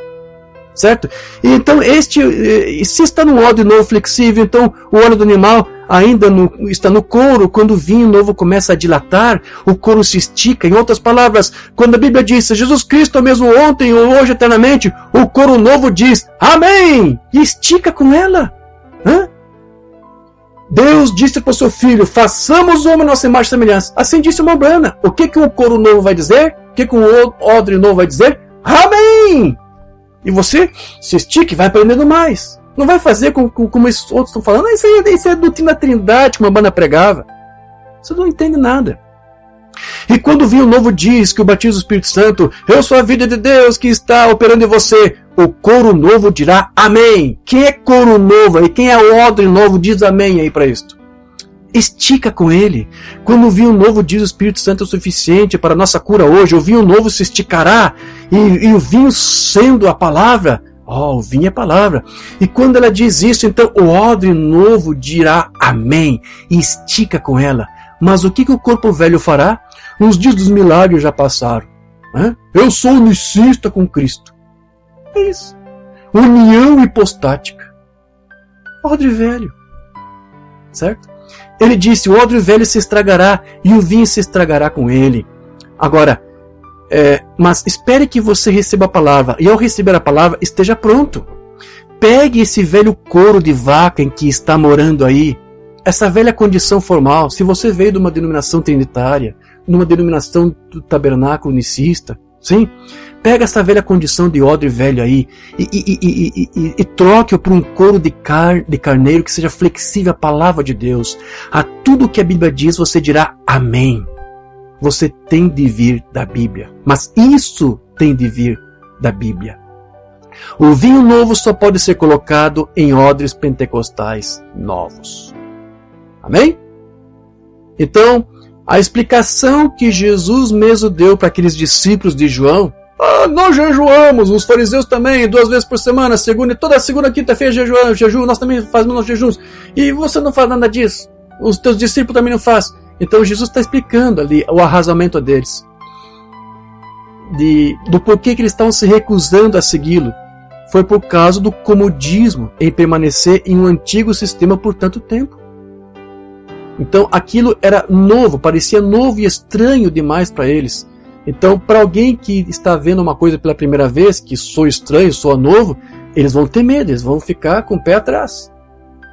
Certo? Então, se está no odre novo flexível, então o óleo do animal ainda está no couro. Quando o vinho novo começa a dilatar, o couro se estica. Em outras palavras, quando a Bíblia diz Jesus Cristo é o mesmo ontem ou hoje eternamente, o couro novo diz amém! E estica com ela. Deus disse para o seu filho, façamos o homem nossa imagem e semelhança. Assim disse uma Umbanda. O que o couro novo vai dizer? O que o odre novo vai dizer? Amém! E você se estica e vai aprendendo mais. Não vai fazer como esses outros estão falando. Isso é a doutrina trindade que uma banda pregava. Você não entende nada. E quando o vinho novo diz que o batismo do Espírito Santo, eu sou a vida de Deus que está operando em você, o couro novo dirá amém. Quem é couro novo aí? Quem é o odre novo diz amém aí para isto. Estica com ele. Quando o vinho novo diz o Espírito Santo é o suficiente para a nossa cura hoje, o vinho novo se esticará, e o vinho sendo a palavra, o vinho é palavra. E quando ela diz isso, então o odre novo dirá amém, e estica com ela. Mas o que o corpo velho fará? Os dias dos milagres já passaram. Eu sou unicista com Cristo. É isso. União hipostática. Odre velho. Certo? Ele disse, o odre velho se estragará e o vinho se estragará com ele. Agora, Mas espere que você receba a palavra, e ao receber a palavra, esteja pronto. Pegue esse velho couro de vaca em que está morando aí, essa velha condição formal. Se você veio de uma denominação trinitária, numa denominação do tabernáculo unicista, sim? Pega essa velha condição de odre velho aí e troque-o por um couro de carneiro que seja flexível à palavra de Deus. A tudo que a Bíblia diz, você dirá amém. Você tem de vir da Bíblia. Mas isso tem de vir da Bíblia. O vinho novo só pode ser colocado em odres pentecostais novos. Amém? Então, a explicação que Jesus mesmo deu para aqueles discípulos de João: nós jejuamos, os fariseus também, 2 vezes por semana, toda segunda e quinta-feira jejum, nós também fazemos nossos jejuns, e você não faz nada disso, os teus discípulos também não fazem. Então Jesus está explicando ali o arrasamento deles, do porquê que eles estavam se recusando a segui-lo. Foi por causa do comodismo em permanecer em um antigo sistema por tanto tempo. Então aquilo era novo, parecia novo e estranho demais para eles. Então, para alguém que está vendo uma coisa pela primeira vez, que soa estranho, soa novo, eles vão ter medo, eles vão ficar com o pé atrás,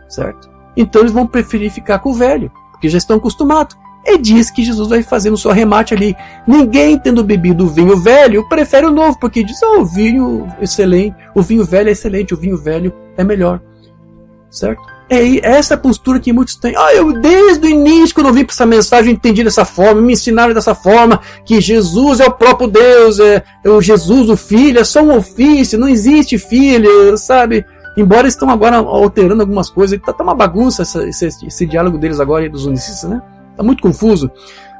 certo? Então eles vão preferir ficar com o velho, porque já estão acostumados. E diz que Jesus vai fazendo o seu arremate ali. Ninguém tendo bebido o vinho velho prefere o novo, porque diz: o vinho excelente, o vinho velho é excelente, o vinho velho é melhor, certo? É essa postura que muitos têm. Eu desde o início, quando eu vim para essa mensagem, eu entendi dessa forma, me ensinaram dessa forma, que Jesus é o próprio Deus, é o Jesus, o Filho, é só um ofício, não existe filho, sabe? Embora estão agora alterando algumas coisas, tá uma bagunça esse diálogo deles agora, dos unicistas, né? Tá muito confuso.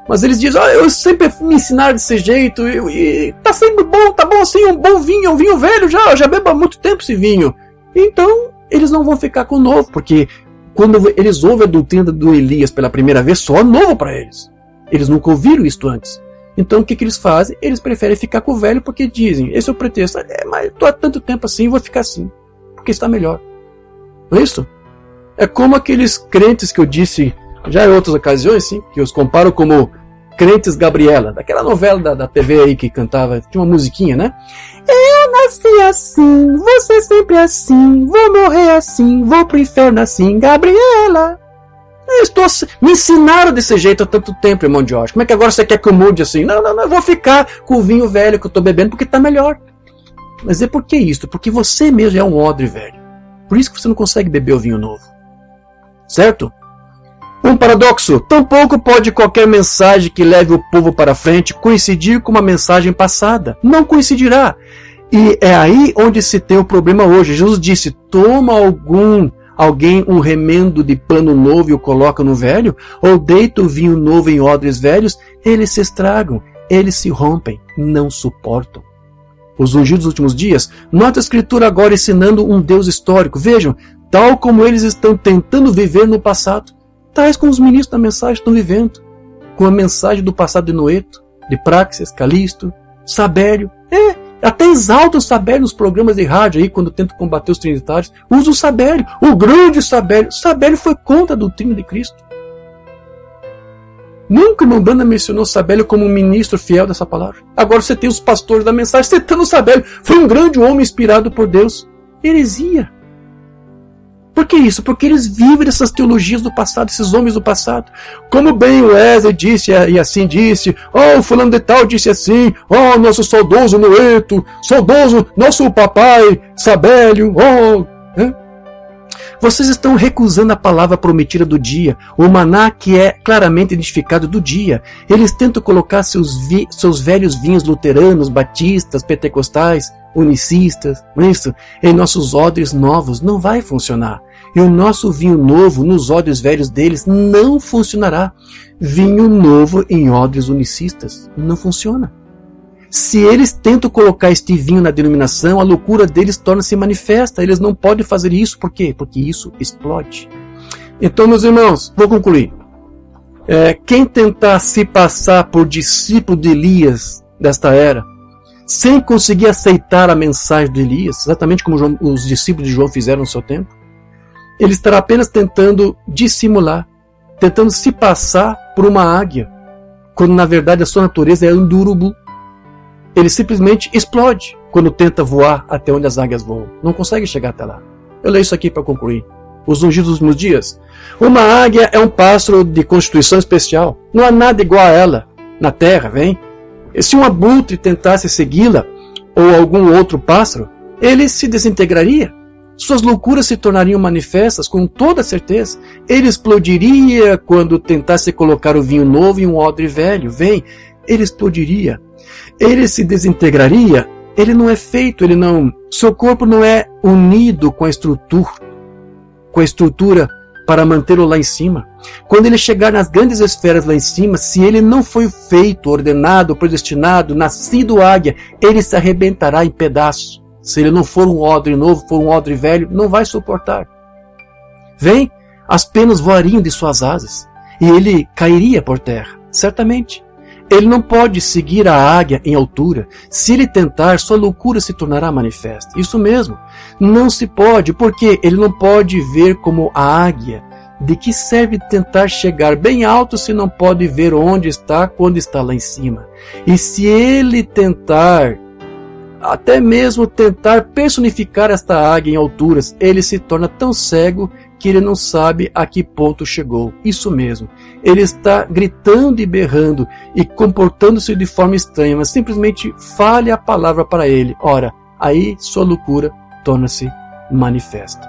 Mas eles dizem: eu sempre me ensinaram desse jeito, e tá sempre bom, tá bom assim, um bom vinho, um vinho velho, já bebo há muito tempo esse vinho. Então, eles não vão ficar com o novo, porque quando eles ouvem a doutrina do Elias pela primeira vez, só é novo para eles. Eles nunca ouviram isto antes. Então o que eles fazem? Eles preferem ficar com o velho, porque dizem: esse é o pretexto. Mas estou há tanto tempo assim, vou ficar assim, porque está melhor. Não é isso? É como aqueles crentes que eu disse já em outras ocasiões, sim, que eu os comparo como crentes Gabriela, daquela novela da TV aí que cantava, tinha uma musiquinha, né? Eu nasci assim, vou ser sempre assim, vou morrer assim, vou pro inferno assim, Gabriela. Me ensinaram desse jeito há tanto tempo, irmão Jorge. Como é que agora você quer que eu mude assim? Não, eu vou ficar com o vinho velho que eu tô bebendo porque tá melhor. Mas por que isso? Porque você mesmo é um odre velho. Por isso que você não consegue beber o vinho novo. Certo? Um paradoxo: tampouco pode qualquer mensagem que leve o povo para frente coincidir com uma mensagem passada. Não coincidirá. E é aí onde se tem o problema hoje. Jesus disse: toma alguém um remendo de pano novo e o coloca no velho? Ou deita o vinho novo em odres velhos? Eles se estragam, eles se rompem, não suportam. Os ungidos dos últimos dias, nota a Escritura agora ensinando um Deus histórico. Vejam, tal como eles estão tentando viver no passado, tais como os ministros da mensagem estão vivendo, com a mensagem do passado de Noeto, de Praxeas, Calisto, Sabélio. Até exaltam o Sabélio nos programas de rádio aí, quando tentam combater os trinitários. Usa o Sabélio, o grande Sabélio. Sabélio foi contra a doutrina de Cristo. Nunca o irmão Branham mencionou Sabélio como um ministro fiel dessa palavra. Agora você tem os pastores da mensagem citando Sabélio. Foi um grande homem inspirado por Deus. Heresia. Por que isso? Porque eles vivem dessas teologias do passado, esses homens do passado. Como bem o Wesley disse e assim disse, o fulano de tal disse assim, nosso saudoso Noeto, saudoso nosso papai Sabélio, Vocês estão recusando a palavra prometida do dia, o maná que é claramente identificado do dia. Eles tentam colocar seus velhos vinhos luteranos, batistas, pentecostais, unicistas, isso, em nossos odres novos. Não vai funcionar. E o nosso vinho novo nos odres velhos deles não funcionará. Vinho novo em odres unicistas não funciona. Se eles tentam colocar este vinho na denominação, a loucura deles torna-se manifesta. Eles não podem fazer isso. Por quê? Porque isso explode. Então, meus irmãos, vou concluir. Quem tentar se passar por discípulo de Elias desta era, sem conseguir aceitar a mensagem de Elias, exatamente como os discípulos de João fizeram no seu tempo, ele estará apenas tentando dissimular, tentando se passar por uma águia, quando na verdade a sua natureza é um urubu. ele simplesmente explode quando tenta voar até onde as águias voam. Não consegue chegar até lá. Eu leio isso aqui para concluir. Os ungidos dos últimos dias. Uma águia é um pássaro de constituição especial. Não há nada igual a ela na terra, vem? E se um abutre tentasse segui-la, ou algum outro pássaro, ele se desintegraria. Suas loucuras se tornariam manifestas com toda certeza. Ele explodiria quando tentasse colocar o vinho novo em um odre velho. Vem, ele explodiria. Ele se desintegraria. Ele não é feito, seu corpo não é unido com a estrutura para mantê-lo lá em cima. Quando ele chegar nas grandes esferas lá em cima, se ele não foi feito, ordenado, predestinado, nascido águia, ele se arrebentará em pedaços. Se ele não for um odre novo, for um odre velho, não vai suportar. Vem, as penas voariam de suas asas, e ele cairia por terra, certamente. Ele não pode seguir a águia em altura. Se ele tentar, sua loucura se tornará manifesta. Isso mesmo. Não se pode, porque ele não pode ver como a águia. De que serve tentar chegar bem alto se não pode ver onde está quando está lá em cima? E se ele tentar, até mesmo tentar personificar esta águia em alturas, ele se torna tão cego que ele não sabe a que ponto chegou. Isso mesmo. Ele está gritando e berrando e comportando-se de forma estranha, mas simplesmente fale a palavra para ele. Ora, aí sua loucura torna-se manifesta.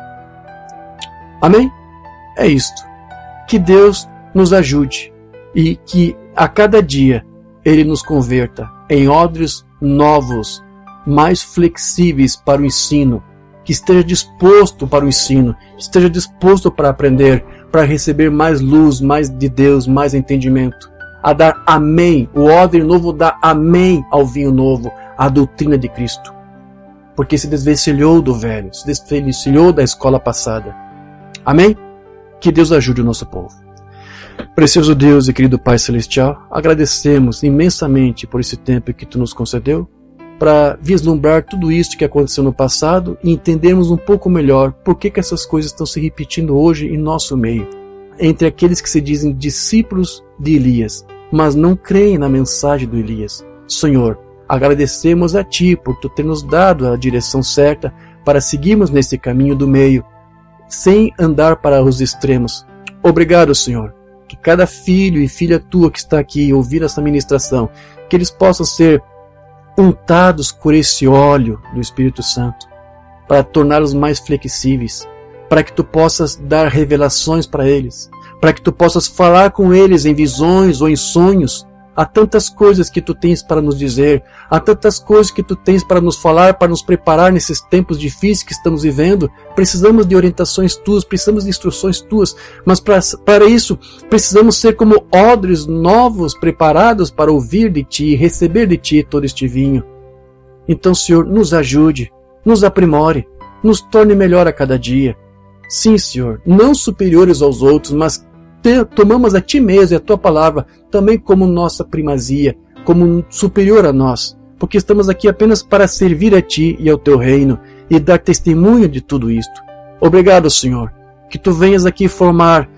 Amém? É isto. Que Deus nos ajude e que a cada dia Ele nos converta em odres novos, mais flexíveis para o ensino, que esteja disposto para o ensino, esteja disposto para aprender, para receber mais luz, mais de Deus, mais entendimento, a dar amém. O odre novo dá amém ao vinho novo, à doutrina de Cristo, porque se desvencilhou do velho, se desvencilhou da escola passada. Amém? Que Deus ajude o nosso povo. Precioso Deus e querido Pai Celestial, agradecemos imensamente por esse tempo que Tu nos concedeu, para vislumbrar tudo isso que aconteceu no passado e entendermos um pouco melhor por que essas coisas estão se repetindo hoje em nosso meio, entre aqueles que se dizem discípulos de Elias, mas não creem na mensagem do Elias. Senhor, agradecemos a Ti por Tu ter nos dado a direção certa para seguirmos nesse caminho do meio, sem andar para os extremos. Obrigado, Senhor, que cada filho e filha Tua que está aqui ouvindo essa ministração, que eles possam ser untados por esse óleo do Espírito Santo, para torná-los mais flexíveis, para que Tu possas dar revelações para eles, para que Tu possas falar com eles em visões ou em sonhos. Há tantas coisas que Tu tens para nos dizer, há tantas coisas que Tu tens para nos falar, para nos preparar nesses tempos difíceis que estamos vivendo. Precisamos de orientações Tuas, precisamos de instruções Tuas, mas para isso precisamos ser como odres novos, preparados para ouvir de Ti, receber de Ti todo este vinho. Então, Senhor, nos ajude, nos aprimore, nos torne melhor a cada dia. Sim, Senhor, não superiores aos outros, mas tomamos a Ti mesmo e a Tua palavra também como nossa primazia, como superior a nós, porque estamos aqui apenas para servir a Ti e ao Teu reino e dar testemunho de tudo isto. Obrigado, Senhor, que Tu venhas aqui formar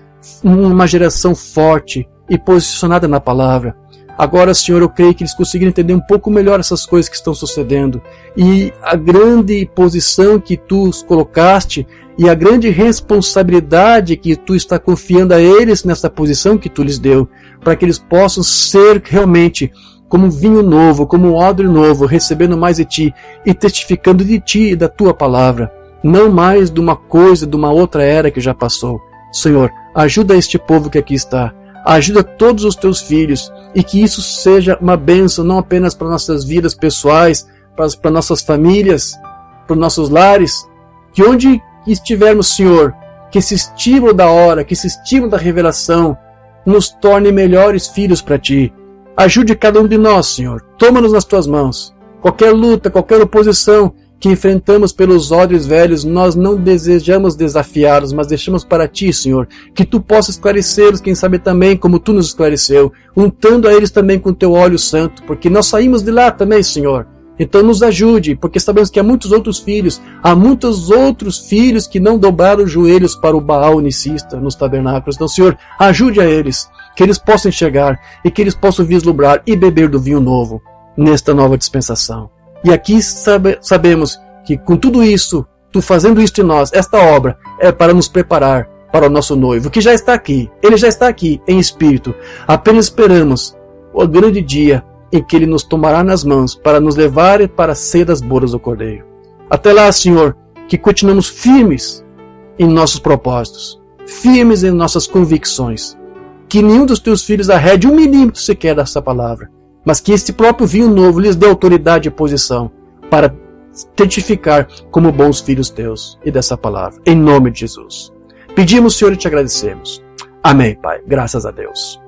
uma geração forte e posicionada na palavra. Agora, Senhor, eu creio que eles conseguiram entender um pouco melhor essas coisas que estão sucedendo e a grande posição que Tu os colocaste e a grande responsabilidade que Tu está confiando a eles nessa posição que Tu lhes deu, para que eles possam ser realmente como vinho novo, como odre novo, recebendo mais de Ti e testificando de Ti e da Tua palavra, não mais de uma coisa, de uma outra era que já passou. Senhor, ajuda este povo que aqui está, ajuda todos os Teus filhos e que isso seja uma bênção não apenas para nossas vidas pessoais, para nossas famílias, para nossos lares, que onde estivermos, Senhor, que esse estímulo da hora, que esse estímulo da revelação nos torne melhores filhos para Ti. Ajude cada um de nós, Senhor. Toma-nos nas Tuas mãos. Qualquer luta, qualquer oposição que enfrentamos pelos odres velhos, nós não desejamos desafiá-los, mas deixamos para Ti, Senhor, que Tu possas esclarecê-los, quem sabe também como Tu nos esclareceu, untando a eles também com Teu óleo santo, porque nós saímos de lá também, Senhor. Então nos ajude, porque sabemos que há muitos outros filhos que não dobraram os joelhos para o Baal unicista nos tabernáculos. Então, Senhor, ajude a eles, que eles possam enxergar e que eles possam vislumbrar e beber do vinho novo. nesta nova dispensação. E aqui sabemos que com tudo isso, tu fazendo isto em nós, esta obra é para nos preparar para o nosso noivo, que já está aqui. Ele já está aqui em espírito. Apenas esperamos o grande dia em que ele nos tomará nas mãos para nos levar para a ceia das bodas do Cordeiro. Até lá, Senhor, que continuemos firmes em nossos propósitos, firmes em nossas convicções. Que nenhum dos teus filhos arrede 1 milímetro sequer dessa palavra, mas que este próprio vinho novo lhes dê autoridade e posição para testificar como bons filhos teus e dessa palavra. Em nome de Jesus. Pedimos, Senhor, e te agradecemos. Amém, Pai. Graças a Deus.